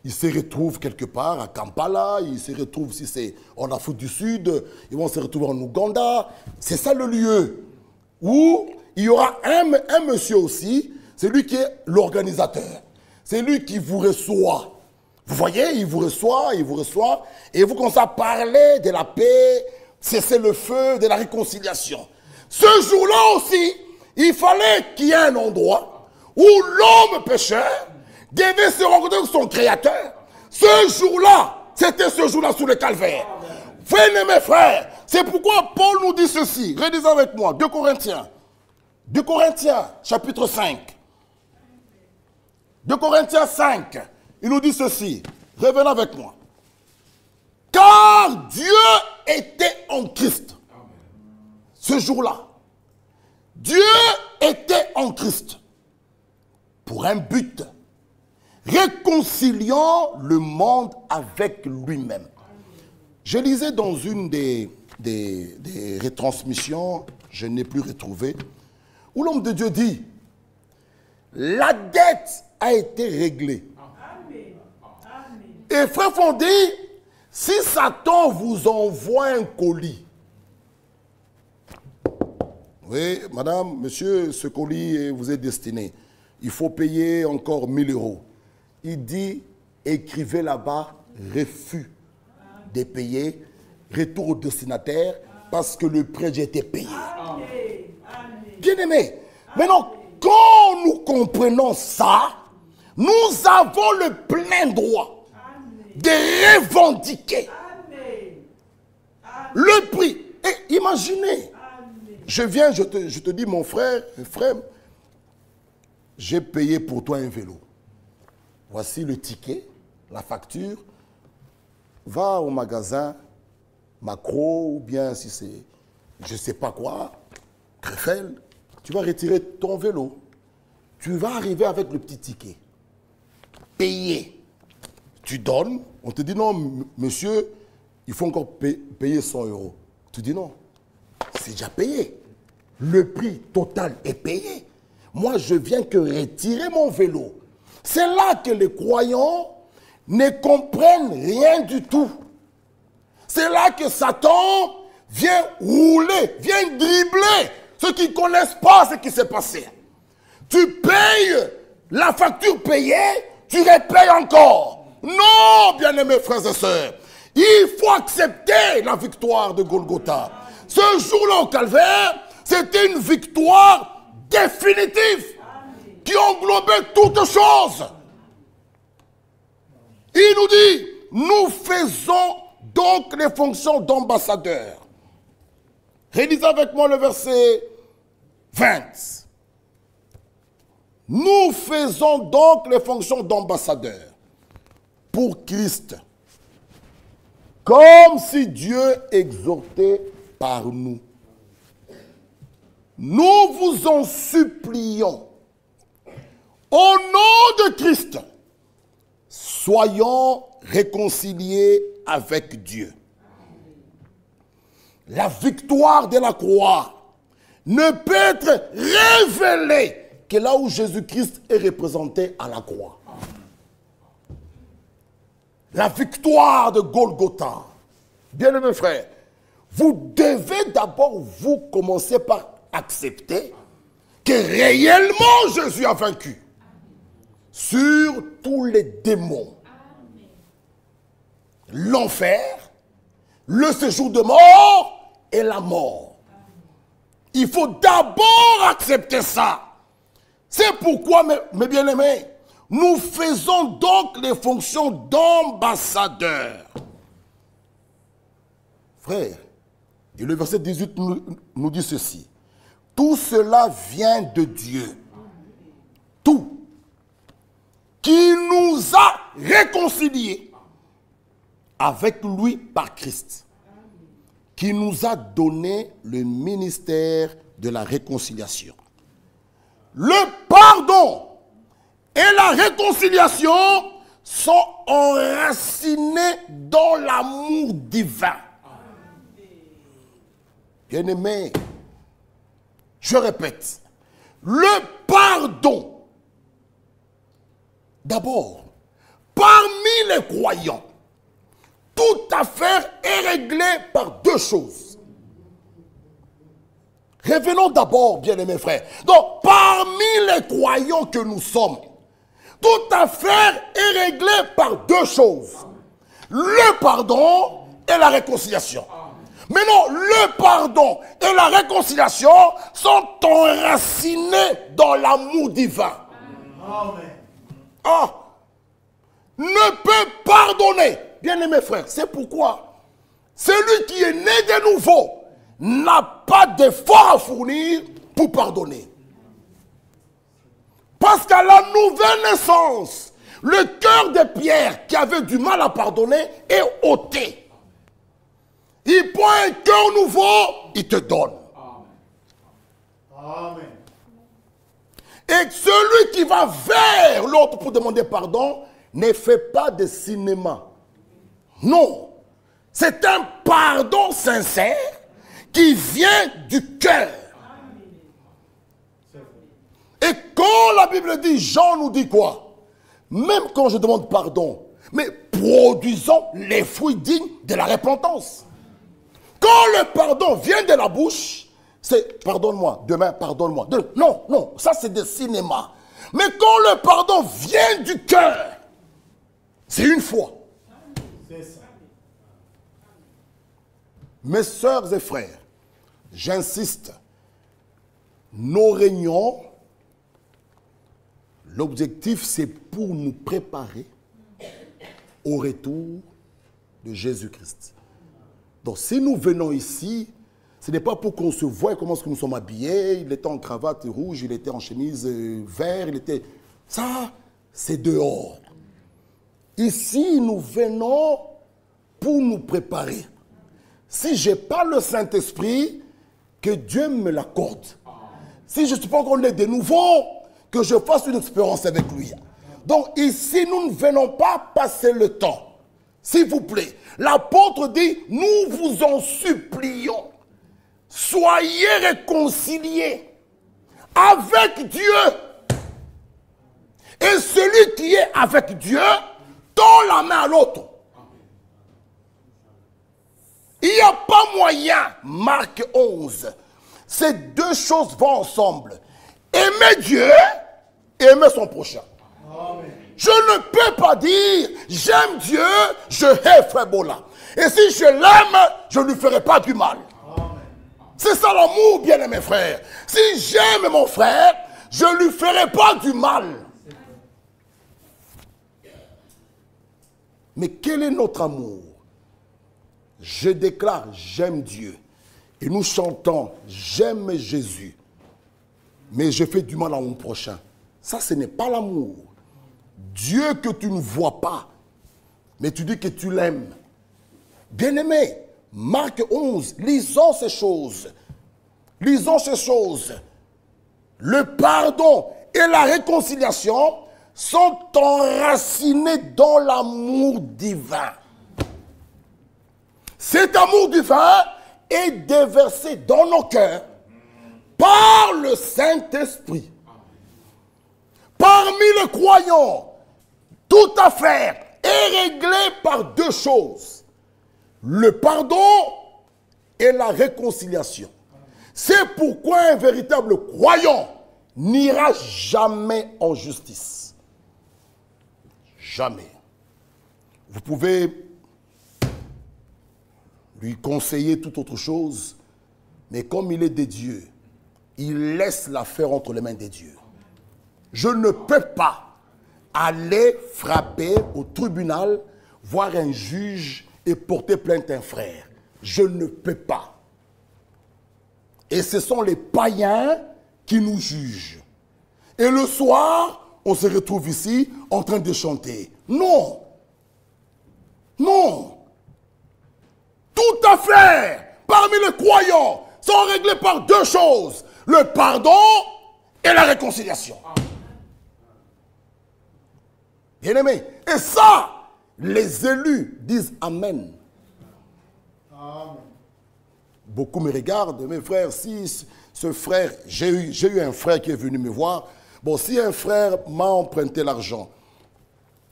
Ils se retrouvent quelque part à Kampala, ils se retrouvent, si c'est en Afrique du Sud, ils vont se retrouver en Ouganda. C'est ça le lieu où il y aura un monsieur aussi, c'est lui qui est l'organisateur. C'est lui qui vous reçoit. Vous voyez, il vous reçoit, et vous commencez à parler de la paix, cesser le feu, de la réconciliation. Ce jour-là aussi, il fallait qu'il y ait un endroit où l'homme pécheur devait se rencontrer avec son créateur. Ce jour-là, c'était ce jour-là sous le calvaire. Venez mes frères, c'est pourquoi Paul nous dit ceci. Relisez avec moi, 2 Corinthiens. 2 Corinthiens, chapitre 5. 2 Corinthiens 5, il nous dit ceci. Revenez avec moi. Car Dieu était en Christ. Ce jour-là. Dieu était en Christ. Pour un but. Réconciliant le monde avec lui-même. Je lisais dans une des retransmissions, je n'ai plus retrouvé, où l'homme de Dieu dit, la dette a été réglée. Et frère Fondé, si Satan vous envoie un colis, oui, madame, monsieur, ce colis vous est destiné, il faut payer encore 1000 €. Il dit, écrivez là-bas, refus de payer, retour au destinataire, parce que le prêt a été payé. Bien-aimé, maintenant, quand nous comprenons ça, nous avons le plein droit de revendiquer le prix. Et imaginez, je viens, je te dis, mon frère, j'ai payé pour toi un vélo. Voici le ticket, la facture. Va au magasin, Macro, ou bien si c'est, je ne sais pas quoi, Krefel, tu vas retirer ton vélo. Tu vas arriver avec le petit ticket. Payer. Tu donnes, on te dit non, monsieur, il faut encore payer 100 €. Tu dis non, c'est déjà payé. Le prix total est payé. Moi, je viens que retirer mon vélo. C'est là que les croyants ne comprennent rien du tout. c'est là que Satan vient rouler, vient dribbler ceux qui ne connaissent pas ce qui s'est passé. Tu payes la facture payée, tu repayes encore. Non, bien-aimés frères et sœurs, il faut accepter la victoire de Golgotha. Ce jour-là au Calvaire, c'était une victoire définitive qui englobait toutes choses. Il nous dit, nous faisons donc les fonctions d'ambassadeurs. Rélisez avec moi le verset 20. Nous faisons donc les fonctions d'ambassadeurs pour Christ, comme si Dieu exhortait par nous. Nous vous en supplions, au nom de Christ, soyons réconciliés avec Dieu. La victoire de la croix ne peut être révélée que là où Jésus-Christ est représenté à la croix. La victoire de Golgotha. Bien-aimés frères, vous devez d'abord vous commencer par accepter que réellement Jésus a vaincu sur tous les démons, l'enfer, le séjour de mort et la mort. Il faut d'abord accepter ça. C'est pourquoi, mes bien-aimés, nous faisons donc les fonctions d'ambassadeurs. Frère, et le verset 18 nous dit ceci. Tout cela vient de Dieu. Tout. Qui nous a réconciliés avec lui par Christ. Qui nous a donné le ministère de la réconciliation. Le pardon et la réconciliation sont enracinés dans l'amour divin. Bien-aimés, je répète, le pardon, d'abord, parmi les croyants, toute affaire est réglée par deux choses. Revenons d'abord, bien-aimés frères. Donc, parmi les croyants que nous sommes, toute affaire est réglée par deux choses. Le pardon et la réconciliation. Mais non, le pardon et la réconciliation sont enracinés dans l'amour divin. Amen. Ah, ne peut pardonner. Bien-aimés frères, c'est pourquoi celui qui est né de nouveau n'a pas d'effort à fournir pour pardonner. Parce qu'à la nouvelle naissance, le cœur de Pierre, qui avait du mal à pardonner, est ôté. Il prend un cœur nouveau, il te donne. Amen. Et celui qui va vers l'autre pour demander pardon ne fait pas de cinéma. Non. C'est un pardon sincère qui vient du cœur. Et quand la Bible dit, Jean nous dit quoi? Même quand je demande pardon, mais produisons les fruits dignes de la repentance. Quand le pardon vient de la bouche, c'est pardonne-moi, demain pardonne-moi. Non, non, ça c'est de cinéma. Mais quand le pardon vient du cœur, c'est une fois. C'est ça. Mes sœurs et frères, j'insiste, nos réunions, l'objectif c'est pour nous préparer au retour de Jésus-Christ. Donc si nous venons ici, ce n'est pas pour qu'on se voie comment est-ce que nous sommes habillés, il était en cravate rouge, il était en chemise vert, il était... Ça, c'est dehors. Ici, nous venons pour nous préparer. Si je n'ai pas le Saint-Esprit, que Dieu me l'accorde. Si je ne suis pas encore né de nouveau, que je fasse une expérience avec lui. Donc ici, nous ne venons pas passer le temps. S'il vous plaît, l'apôtre dit, nous vous en supplions, soyez réconciliés avec Dieu. Et celui qui est avec Dieu, tend la main à l'autre. n'y a pas moyen. Marc 11. Ces deux choses vont ensemble. Aimer Dieu et aimer son prochain. Amen. Je ne peux pas dire, j'aime Dieu, je hais Frère Bola. Et si je l'aime, je ne lui ferai pas du mal. C'est ça l'amour, bien-aimé frère. Si j'aime mon frère, je ne lui ferai pas du mal. Mais quel est notre amour? Je déclare, j'aime Dieu. Et nous chantons, j'aime Jésus. Mais je fais du mal à mon prochain. Ça, ce n'est pas l'amour. Dieu que tu ne vois pas, mais tu dis que tu l'aimes. Bien-aimé, Marc 11, lisons ces choses. Lisons ces choses. Le pardon et la réconciliation sont enracinés dans l'amour divin. Cet amour divin est déversé dans nos cœurs par le Saint-Esprit. Parmi les croyants, toute affaire est réglée par deux choses. Le pardon et la réconciliation. C'est pourquoi un véritable croyant n'ira jamais en justice. Jamais. Vous pouvez lui conseiller toute autre chose, mais comme il est de Dieu, il laisse l'affaire entre les mains de Dieu. Je ne peux pas aller frapper au tribunal, voir un juge et porter plainte à un frère. Je ne peux pas. Et ce sont les païens qui nous jugent. Et le soir, on se retrouve ici en train de chanter. Non. Non. Toute affaire parmi les croyants sont réglées par deux choses. Le pardon et la réconciliation. Bien-aimé. Et ça, les élus disent Amen. Amen. Beaucoup me regardent, mes frères, si ce frère, j'ai eu un frère qui est venu me voir. Bon, si un frère m'a emprunté l'argent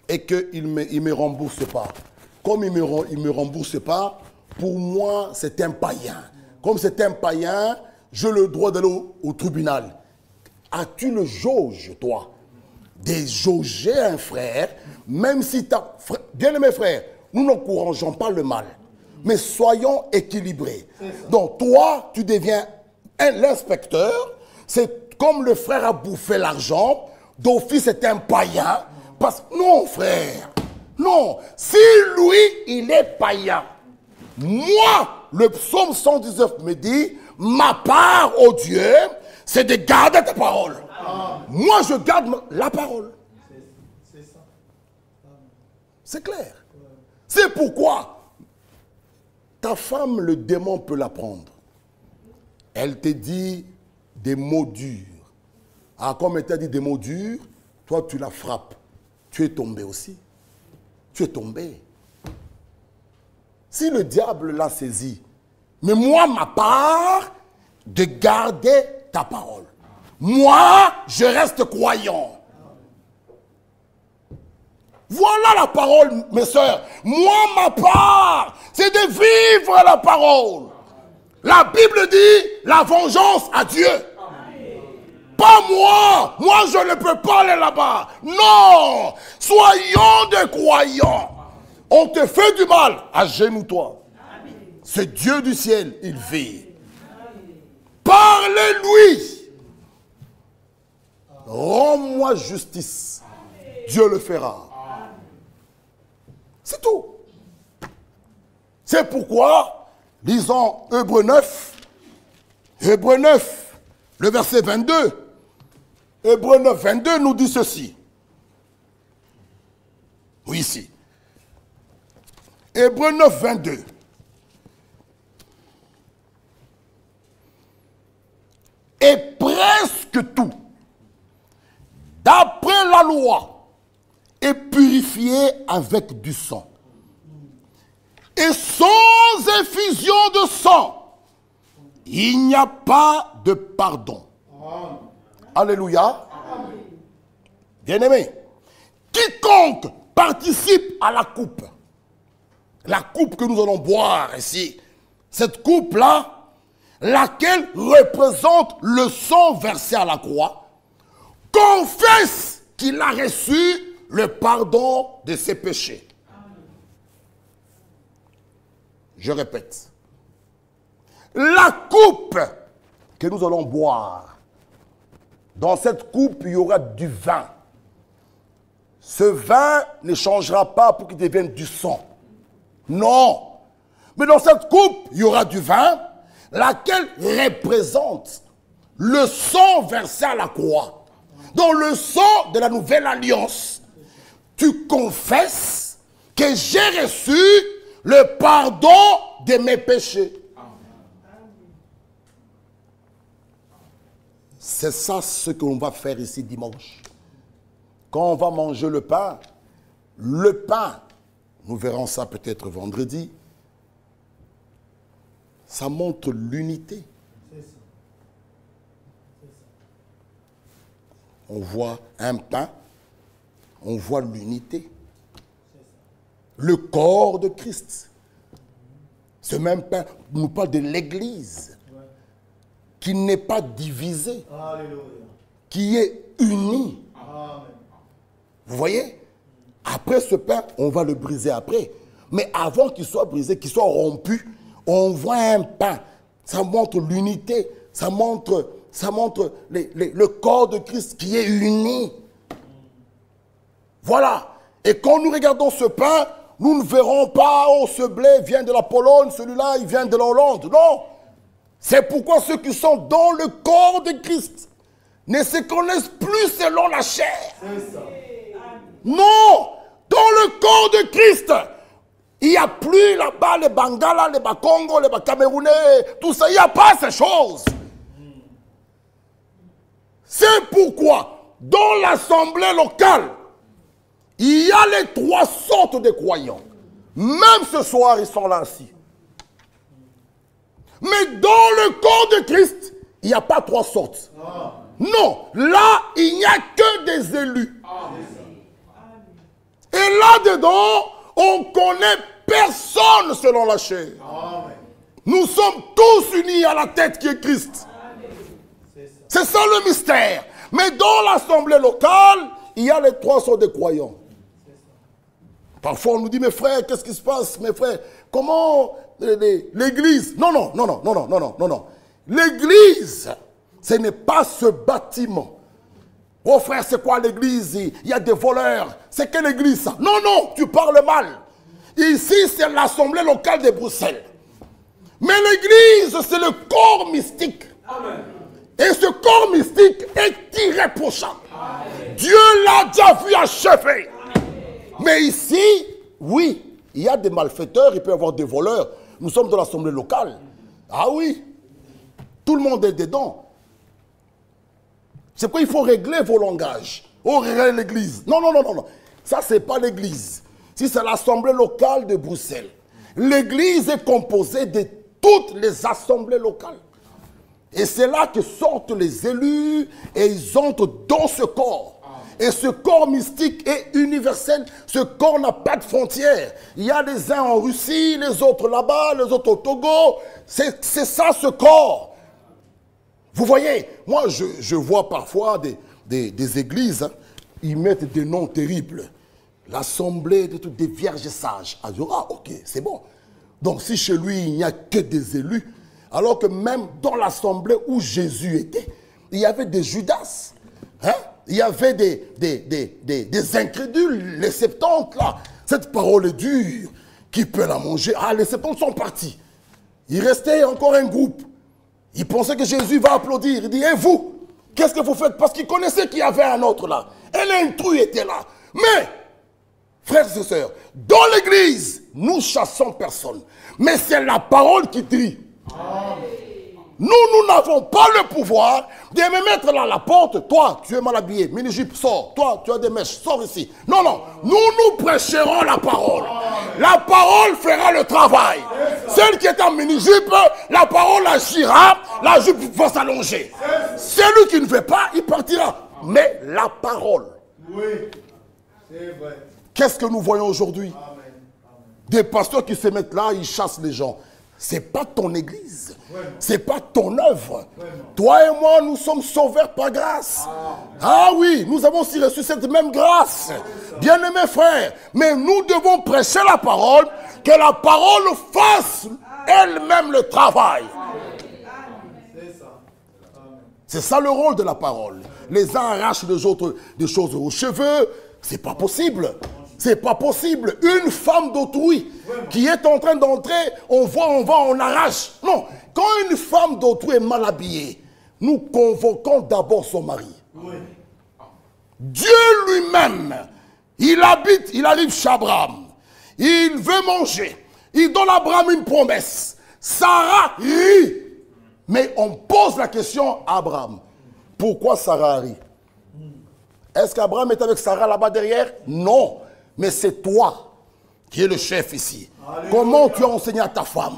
et qu'il ne me rembourse pas, comme il ne me rembourse pas, pour moi, c'est un païen. Comme c'est un païen, j'ai le droit d'aller au tribunal. As-tu le jauge, toi, de jauger un frère, même si tu as... Bien aimé frère, nous n'encourageons pas le mal, mais soyons équilibrés. Donc toi, tu deviens l'inspecteur, c'est comme le frère a bouffé l'argent, d'office c'est un païen, parce que non frère, non, si lui, il est païen, moi, le psaume 119 me dit, ma part, ô Dieu, c'est de garder tes paroles. Moi, je garde la parole. C'est ça. C'est clair. C'est pourquoi ta femme, le démon peut la prendre. Elle te dit des mots durs. Ah, comme elle t'a dit des mots durs, toi, tu la frappes. Tu es tombé aussi. Tu es tombé. Si le diable l'a saisi, mais moi, ma part, de garder ta parole. Moi, je reste croyant. Voilà la parole, mes soeurs. Moi, ma part, c'est de vivre la parole. La Bible dit, la vengeance à Dieu. Pas moi. Moi, je ne peux pas aller là-bas. Non. Soyons des croyants. On te fait du mal, agenouille-toi. C'est Dieu du ciel, il vit. Parlez-lui. Rends-moi justice. Dieu le fera. C'est tout. C'est pourquoi, lisons Hébreux 9, le verset 22. Hébreux 9, 22 nous dit ceci. Oui, ici. Hébreux 9, 22. Et presque tout, d'après la loi, est purifié avec du sang. Et sans effusion de sang, il n'y a pas de pardon. Amen. Alléluia. Bien-aimé, quiconque participe à la coupe que nous allons boire ici, cette coupe-là, laquelle représente le sang versé à la croix, confesse qu'il a reçu le pardon de ses péchés. Je répète, la coupe que nous allons boire, dans cette coupe, il y aura du vin. Ce vin ne changera pas pour qu'il devienne du sang. Non. Mais dans cette coupe, il y aura du vin, laquelle représente le sang versé à la croix. Dans le sang de la nouvelle alliance, tu confesses que j'ai reçu le pardon de mes péchés. C'est ça ce qu'on va faire ici dimanche. Quand on va manger le pain, nous verrons ça peut-être vendredi, ça montre l'unité. On voit un pain, on voit l'unité. Le corps de Christ. Ce même pain nous parle de l'Église, qui n'est pas divisée, qui est unie. Vous voyez? Après ce pain, on va le briser après. Mais avant qu'il soit brisé, qu'il soit rompu, on voit un pain. Ça montre l'unité. Ça montre le corps de Christ qui est uni. Voilà. Et quand nous regardons ce pain, nous ne verrons pas, oh, ce blé vient de la Pologne, celui-là, il vient de la Hollande. Non. C'est pourquoi ceux qui sont dans le corps de Christ ne se connaissent plus selon la chair. Non. Dans le corps de Christ, il n'y a plus là-bas les Bangala, les Bakongo, les Camerounais, tout ça. Il n'y a pas ces choses. C'est pourquoi, dans l'assemblée locale, il y a les trois sortes de croyants. Même ce soir, ils sont là aussi. Mais dans le corps de Christ, il n'y a pas trois sortes. Non, là, il n'y a que des élus. Et là-dedans, on ne connaît personne selon la chair. Nous sommes tous unis à la tête qui est Christ. C'est ça le mystère. Mais dans l'assemblée locale, il y a les trois sortes de croyants. Parfois, on nous dit, mes frères, qu'est-ce qui se passe, mes frères? Comment l'église? Non. L'église, ce n'est pas ce bâtiment. Oh frère, c'est quoi l'église? Il y a des voleurs. C'est quelle église ça? Non, tu parles mal. Ici, c'est l'assemblée locale de Bruxelles. Mais l'église, c'est le corps mystique. Amen. Et ce corps mystique est irréprochable. Amen. Dieu l'a déjà vu achever. Amen. Mais ici, oui, il y a des malfaiteurs, il peut y avoir des voleurs. Nous sommes dans l'assemblée locale. Ah oui, tout le monde est dedans. C'est pourquoi il faut régler vos langages. Oh, régler l'église. Non. Ça, ce n'est pas l'église. Si c'est l'assemblée locale de Bruxelles, l'église est composée de toutes les assemblées locales. Et c'est là que sortent les élus et ils entrent dans ce corps. Et ce corps mystique est universel. Ce corps n'a pas de frontières. Il y a les uns en Russie, les autres là-bas, les autres au Togo. C'est ça ce corps. Vous voyez, moi je vois parfois des églises, hein, ils mettent des noms terribles. L'assemblée de toutes des vierges sages. Ah, ok, c'est bon. Donc si chez lui il n'y a que des élus, alors que même dans l'assemblée où Jésus était, il y avait des Judas. Hein? Il y avait des incrédules, les 70 là. Cette parole est dure. Qui peut la manger? Ah, les 70 sont partis. Il restait encore un groupe. Il pensait que Jésus va applaudir. Il dit, et vous, qu'est-ce que vous faites? Parce qu'il connaissait qu'il y avait un autre là. Et l'intrus était là. Mais, frères et sœurs, dans l'église, nous chassons personne. Mais c'est la parole qui dit. Nous n'avons pas le pouvoir de me mettre là à la porte. Toi, tu es mal habillé. Mini-jupe, sors. Toi, tu as des mèches. Sors ici. Non. Nous prêcherons la parole. La parole fera le travail. Celle qui est en mini-jupe, la parole agira. La jupe va s'allonger. Celui qui ne veut pas, il partira. Mais la parole. Oui, c'est vrai. Qu'est-ce que nous voyons aujourd'hui? Des pasteurs qui se mettent là, ils chassent les gens. c'est pas ton église. C'est pas ton œuvre. Toi et moi, nous sommes sauvés par grâce. Ah oui, nous avons aussi reçu cette même grâce. Bien-aimés frères, mais nous devons prêcher la parole, que la parole fasse elle-même le travail. C'est ça le rôle de la parole. Les uns arrachent les autres des choses aux cheveux. C'est pas possible. C'est pas possible. Une femme d'autrui qui est en train d'entrer, on arrache. Non. Quand une femme d'autrui est mal habillée, nous convoquons d'abord son mari. Dieu lui-même, il arrive chez Abraham. Il veut manger. Il donne à Abraham une promesse. Sarah rit. Mais on pose la question à Abraham. Pourquoi Sarah rit? Est-ce qu'Abraham est avec Sarah là-bas derrière? Non. Mais c'est toi qui es le chef ici. Alléluia. Comment tu as enseigné à ta femme?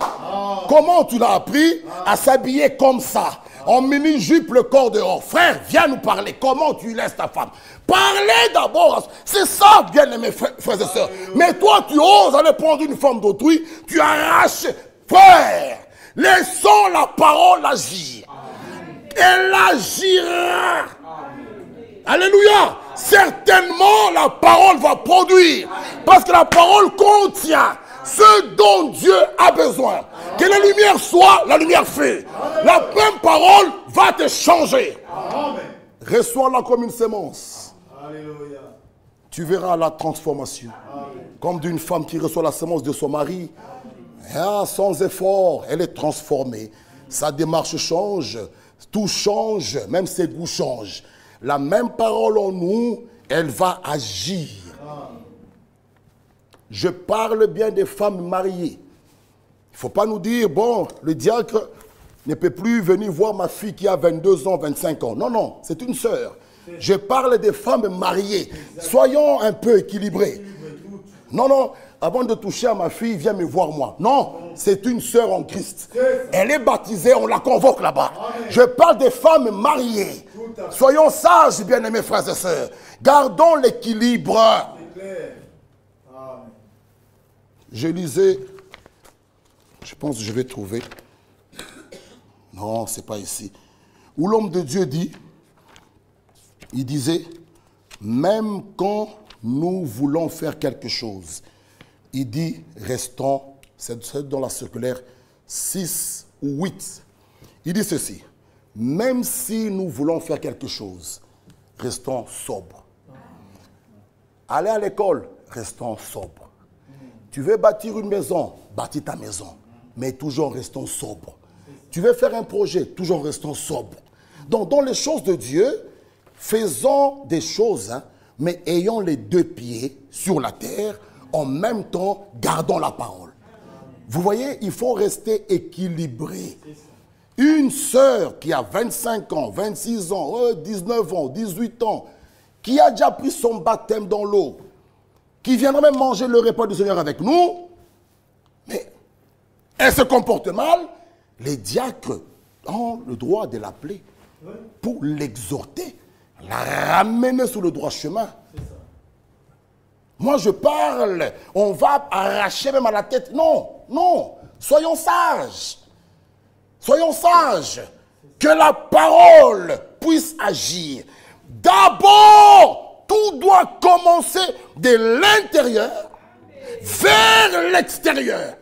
Comment tu l'as appris à s'habiller comme ça? En mini-jupe, le corps dehors. Frère, viens nous parler. Comment tu laisses ta femme? Parlez d'abord. C'est ça, bien-aimés frères et sœurs. Mais toi, tu oses aller prendre une femme d'autrui. Tu arraches. Frère, laissons la parole agir. Elle agira. Alléluia. Certainement, la parole va produire. Parce que la parole contient ce dont Dieu a besoin. Que la lumière soit, la lumière fait. La même parole va te changer. Reçois-la comme une sémence. Alléluia. Tu verras la transformation. Comme d'une femme qui reçoit la sémence de son mari. Ah, sans effort, elle est transformée. Sa démarche change. Tout change. Même ses goûts changent. La même parole en nous, elle va agir. Je parle bien des femmes mariées. Il ne faut pas nous dire, bon, le diacre ne peut plus venir voir ma fille qui a 22 ans, 25 ans. Non, non, c'est une sœur. Je parle des femmes mariées. Soyons un peu équilibrés. Non, non, avant de toucher à ma fille, viens me voir moi. Non, c'est une sœur en Christ. Elle est baptisée, on la convoque là-bas. Je parle des femmes mariées. Soyons sages, bien-aimés frères et sœurs. Gardons l'équilibre. Je lisais, je pense que je vais trouver. Non, c'est pas ici. Où l'homme de Dieu dit, il disait, même quand nous voulons faire quelque chose, il dit, restons, c'est dans la circulaire 6 ou 8. Il dit ceci, même si nous voulons faire quelque chose, restons sobres. Aller à l'école, restons sobres. Tu veux bâtir une maison, bâtis ta maison, mais toujours restons sobres. Tu veux faire un projet, toujours restons sobres. Donc, dans les choses de Dieu, faisons des choses, hein, mais ayons les deux pieds sur la terre, en même temps, gardons la parole. Vous voyez, il faut rester équilibré. Une sœur qui a 25 ans, 26 ans, 19 ans, 18 ans, qui a déjà pris son baptême dans l'eau, qui viendra même manger le repas du Seigneur avec nous, mais elle se comporte mal, les diacres ont le droit de l'appeler pour l'exhorter, la ramener sur le droit chemin. Moi je parle, on va arracher même à la tête. Non, non, soyons sages. Soyons sages. Que la parole puisse agir. D'abord, tout doit commencer de l'intérieur vers l'extérieur.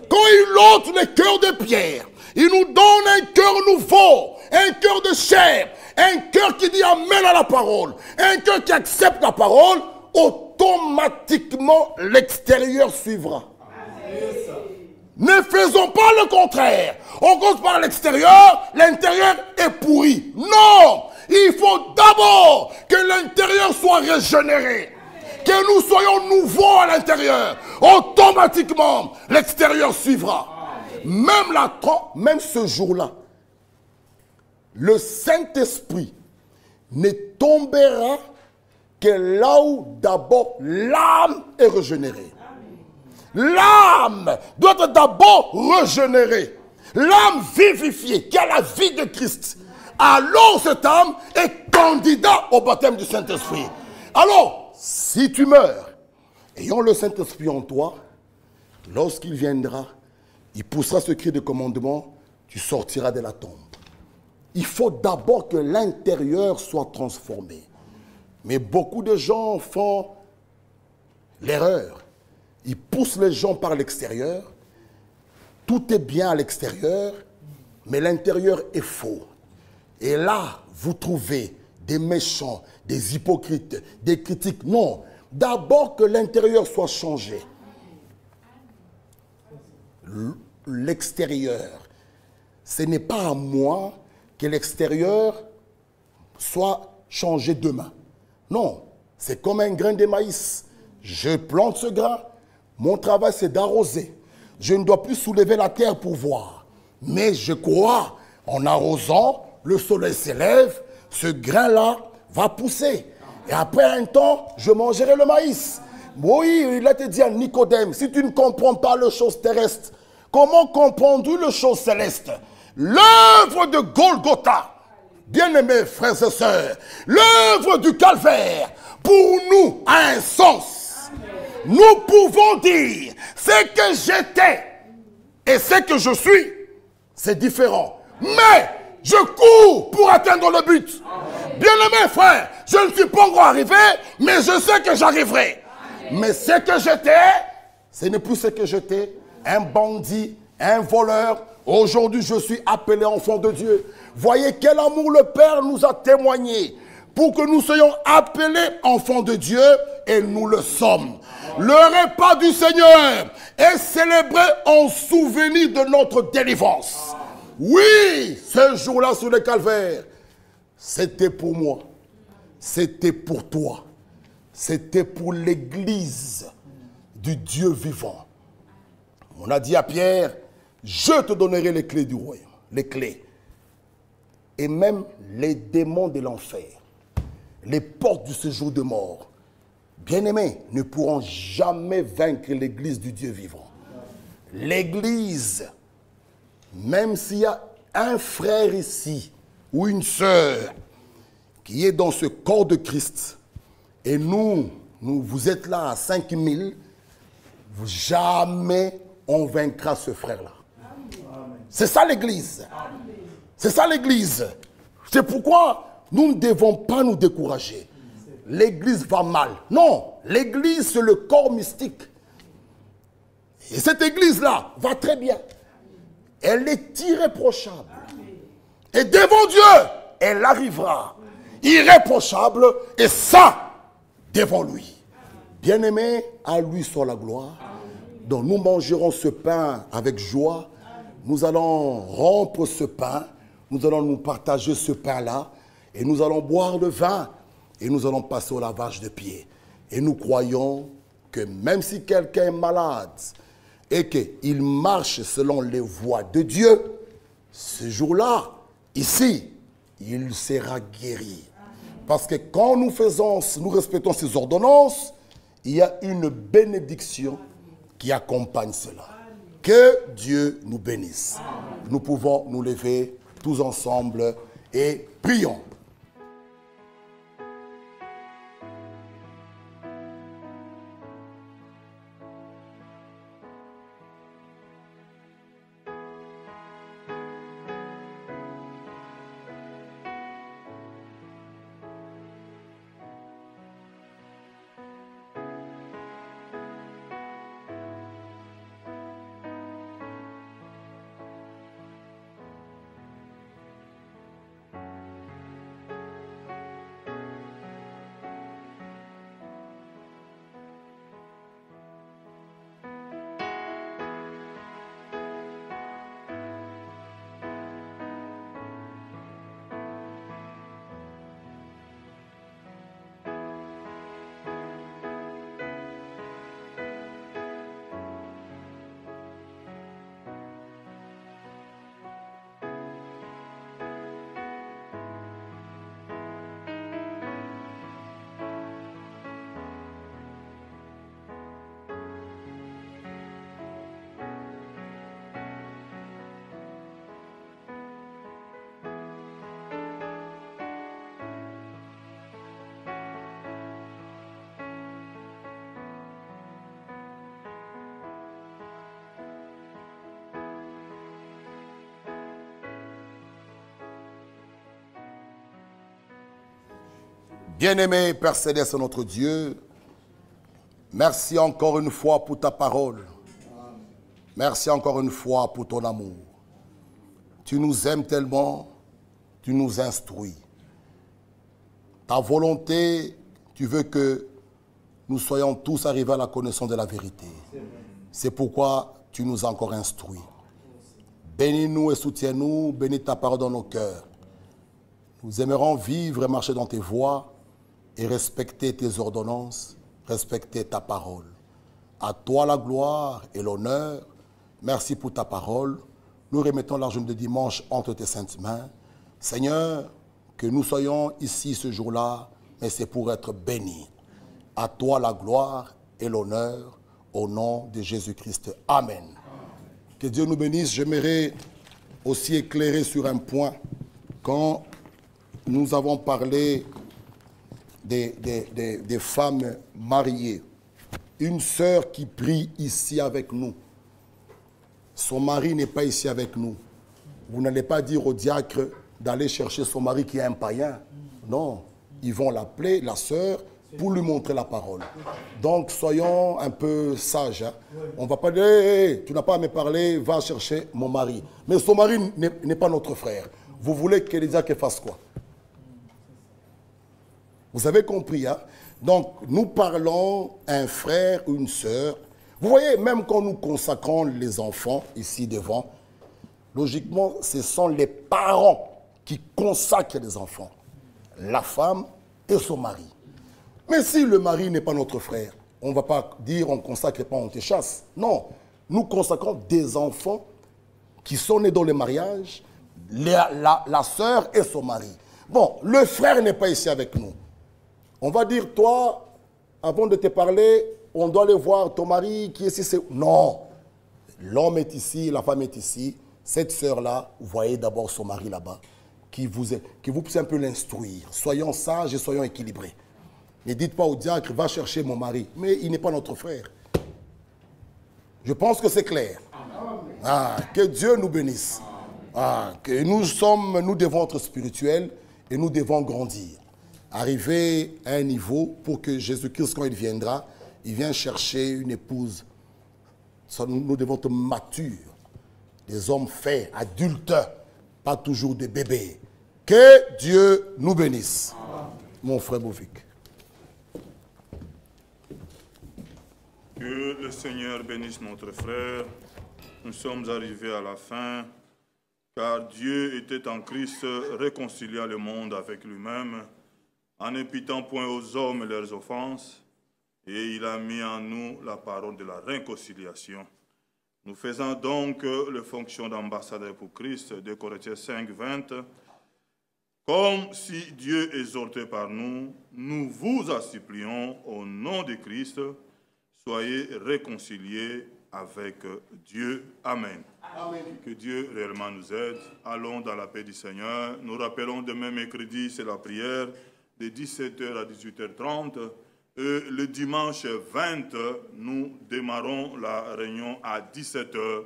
Quand il ôte le cœur de pierre, il nous donne un cœur nouveau, un cœur de chair, un cœur qui dit amen à la parole, un cœur qui accepte la parole, automatiquement l'extérieur suivra. Ne faisons pas le contraire. On commence par l'extérieur, l'intérieur est pourri. Non! Il faut d'abord que l'intérieur soit régénéré. Que nous soyons nouveaux à l'intérieur. Automatiquement, l'extérieur suivra. Même ce jour-là, le Saint-Esprit ne tombera que là où d'abord l'âme est régénérée. L'âme doit être d'abord régénérée. L'âme vivifiée, qui a la vie de Christ. Alors cette âme est candidat au baptême du Saint-Esprit. Alors, si tu meurs, ayant le Saint-Esprit en toi, lorsqu'il viendra, il poussera ce cri de commandement, tu sortiras de la tombe. Il faut d'abord que l'intérieur soit transformé. Mais beaucoup de gens font l'erreur. Ils poussent les gens par l'extérieur. Tout est bien à l'extérieur, mais l'intérieur est faux. Et là, vous trouvez des méchants, des hypocrites, des critiques. Non, d'abord que l'intérieur soit changé. L'extérieur, ce n'est pas à moi que l'extérieur soit changé demain. Non, c'est comme un grain de maïs. Je plante ce grain, mon travail c'est d'arroser. Je ne dois plus soulever la terre pour voir. Mais je crois, en arrosant, le soleil s'élève, ce grain-là va pousser. Et après un temps, je mangerai le maïs. Oui, il a été dit à Nicodème, si tu ne comprends pas les choses terrestres, comment comprends-tu les choses célestes? L'œuvre de Golgotha, bien-aimés frères et sœurs, l'œuvre du calvaire, pour nous, a un sens. Nous pouvons dire, ce que j'étais et ce que je suis, c'est différent. Mais je cours pour atteindre le but. Bien-aimés frères, je ne suis pas encore arrivé, mais je sais que j'arriverai. Mais ce que j'étais, ce n'est plus ce que j'étais. Un bandit, un voleur. Aujourd'hui, je suis appelé enfant de Dieu. Voyez quel amour le Père nous a témoigné pour que nous soyons appelés enfants de Dieu, et nous le sommes. Le repas du Seigneur est célébré en souvenir de notre délivrance. Oui, ce jour-là sur le calvaire, c'était pour moi, c'était pour toi, c'était pour l'église du Dieu vivant. On a dit à Pierre, je te donnerai les clés du royaume, les clés. Et même les démons de l'enfer, les portes du séjour de mort, bien-aimés, ne pourront jamais vaincre l'église du Dieu vivant. L'église, même s'il y a un frère ici, ou une sœur, qui est dans ce corps de Christ, et vous êtes là à 5000, jamais on vaincra ce frère-là. C'est ça l'église. C'est ça l'église. C'est pourquoi nous ne devons pas nous décourager. L'église va mal. Non, l'église c'est le corps mystique. Et cette église-là va très bien. Elle est irréprochable. Et devant Dieu, elle arrivera irréprochable et ça, devant lui. Bien-aimé, à lui soit la gloire. Donc nous mangerons ce pain avec joie. Nous allons rompre ce pain. Nous allons nous partager ce pain-là. Et nous allons boire le vin. Et nous allons passer au lavage de pieds. Et nous croyons que même si quelqu'un est malade et qu'il marche selon les voies de Dieu, ce jour-là, ici, il sera guéri. Parce que quand nous respectons ces ordonnances, il y a une bénédiction qui accompagne cela. Que Dieu nous bénisse. Nous pouvons nous lever tous ensemble et prions. Bien-aimé Père Céleste, notre Dieu, merci encore une fois pour ta parole. Merci encore une fois pour ton amour. Tu nous aimes tellement, tu nous instruis. Ta volonté, tu veux que nous soyons tous arrivés à la connaissance de la vérité. C'est pourquoi tu nous as encore instruits. Bénis-nous et soutiens-nous, bénis ta parole dans nos cœurs. Nous aimerons vivre et marcher dans tes voies et respecter tes ordonnances, respecter ta parole. À toi la gloire et l'honneur. Merci pour ta parole. Nous remettons la journée de dimanche entre tes saintes mains. Seigneur, que nous soyons ici ce jour-là, mais c'est pour être bénis. À toi la gloire et l'honneur, au nom de Jésus-Christ. Amen. Que Dieu nous bénisse. J'aimerais aussi éclairer sur un point. Quand nous avons parlé des femmes mariées, une sœur qui prie ici avec nous, son mari n'est pas ici avec nous. Vous n'allez pas dire au diacre d'aller chercher son mari qui est un païen. Non, ils vont l'appeler, la sœur, pour lui montrer la parole. Donc, soyons un peu sages. Hein. On ne va pas dire, hey, tu n'as pas à me parler, va chercher mon mari. Mais son mari n'est pas notre frère. Vous voulez que les diacres fassent quoi? Vous avez compris, hein? Donc, nous parlons un frère ou une sœur. Vous voyez, même quand nous consacrons les enfants, ici devant, logiquement, ce sont les parents qui consacrent les enfants. La femme et son mari. Mais si le mari n'est pas notre frère, on ne va pas dire on ne consacre pas, on te chasse. Non, nous consacrons des enfants qui sont nés dans le mariage, la sœur et son mari. Bon, le frère n'est pas ici avec nous. On va dire, toi, avant de te parler, on doit aller voir ton mari qui est ici. Non, l'homme est ici, la femme est ici. Cette sœur-là, vous voyez d'abord son mari là-bas, qui vous puisse un peu l'instruire. Soyons sages et soyons équilibrés. Ne dites pas au diacre, va chercher mon mari. Mais il n'est pas notre frère. Je pense que c'est clair. Ah, que Dieu nous bénisse. Ah, que nous devons être spirituels et nous devons grandir. Arriver à un niveau pour que Jésus-Christ, quand il viendra, il vient chercher une épouse. Nous devons être matures. Des hommes faits, adultes, pas toujours des bébés. Que Dieu nous bénisse. Mon frère Bovic. Que le Seigneur bénisse notre frère. Nous sommes arrivés à la fin, car Dieu était en Christ, réconciliant le monde avec lui-même, en n'imputant point aux hommes leurs offenses, et il a mis en nous la parole de la réconciliation. Nous faisons donc les fonctions d'ambassadeur pour Christ, de Corinthiens 5, 20. Comme si Dieu exhortait par nous, nous vous supplions au nom de Christ, soyez réconciliés avec Dieu. Amen. Amen. Que Dieu réellement nous aide. Allons dans la paix du Seigneur. Nous rappelons demain mercredi, c'est la prière de 17h à 18h30. Le dimanche 20, nous démarrons la réunion à 17h.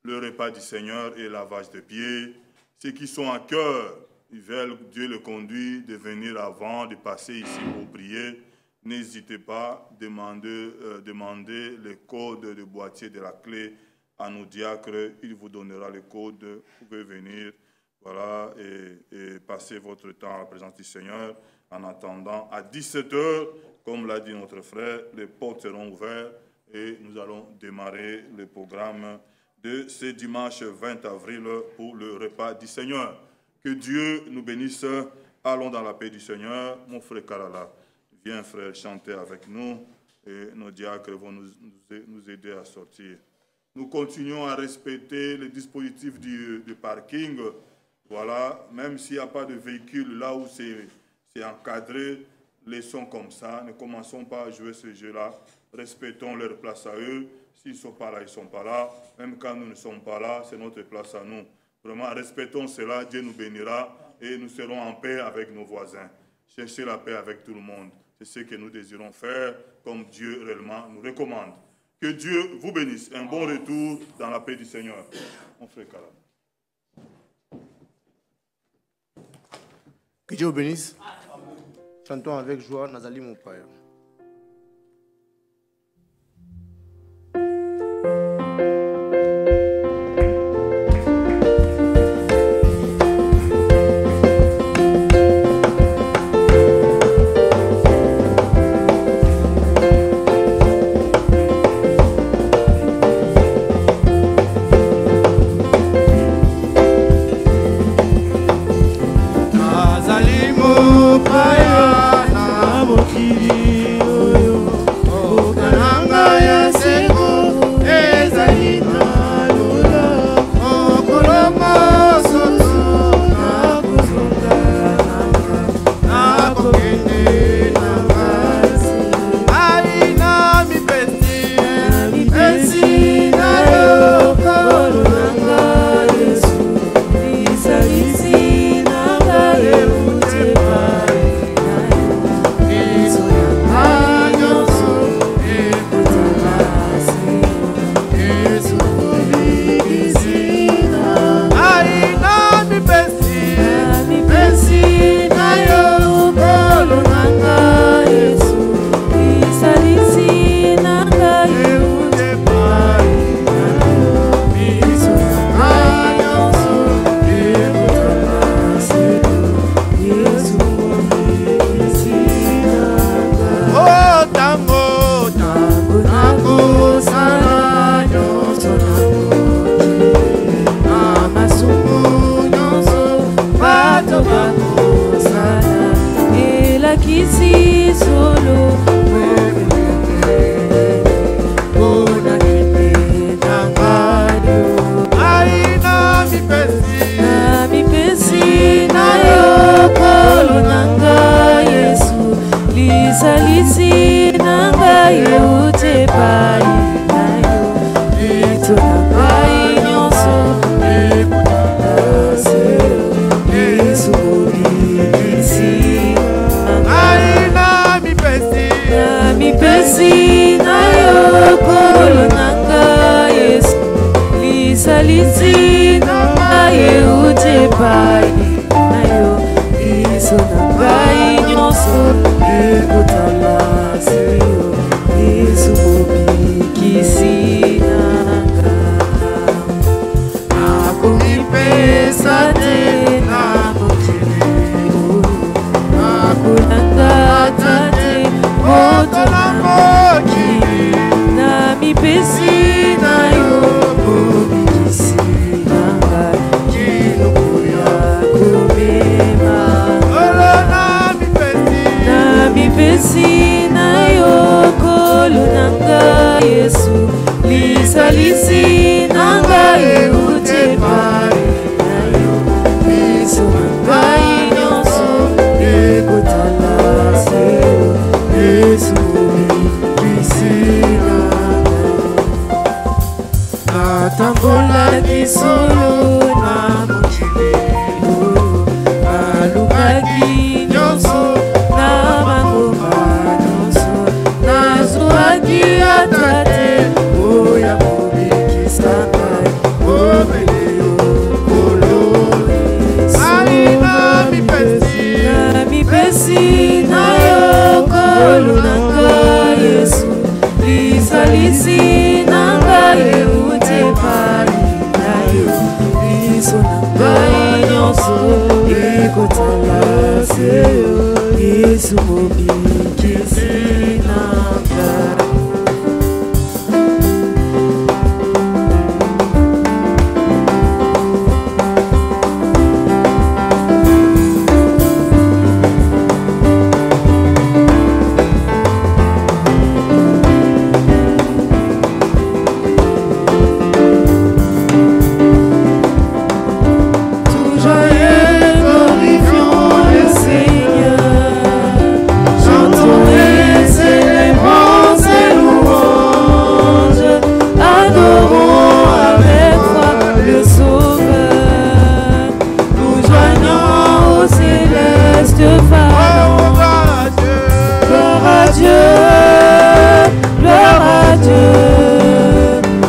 Le repas du Seigneur et lavage de pieds. Ceux qui sont à cœur, ils veulent que Dieu le conduit de venir avant, de passer ici pour prier. N'hésitez pas, demandez le code de boîtier de la clé à nos diacres. Il vous donnera le code. Vous pouvez venir, voilà, et passer votre temps à la présence du Seigneur. En attendant, à 17h, comme l'a dit notre frère, les portes seront ouvertes et nous allons démarrer le programme de ce dimanche 20 avril pour le repas du Seigneur. Que Dieu nous bénisse. Allons dans la paix du Seigneur. Mon frère Karala, viens frère chanter avec nous et nos diacres vont nous aider à sortir. Nous continuons à respecter les dispositifs du parking. Voilà, même s'il n'y a pas de véhicule là où c'est encadré, laissons comme ça. Ne commençons pas à jouer ce jeu-là. Respectons leur place à eux. S'ils ne sont pas là, ils ne sont pas là. Même quand nous ne sommes pas là, c'est notre place à nous. Vraiment, respectons cela. Dieu nous bénira et nous serons en paix avec nos voisins. Cherchez la paix avec tout le monde. C'est ce que nous désirons faire, comme Dieu réellement nous recommande. Que Dieu vous bénisse. Un bon retour dans la paix du Seigneur. Mon frère Kalam. Que Dieu vous bénisse. Chantons avec joie Nazali mon Père.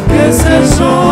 Que ce chant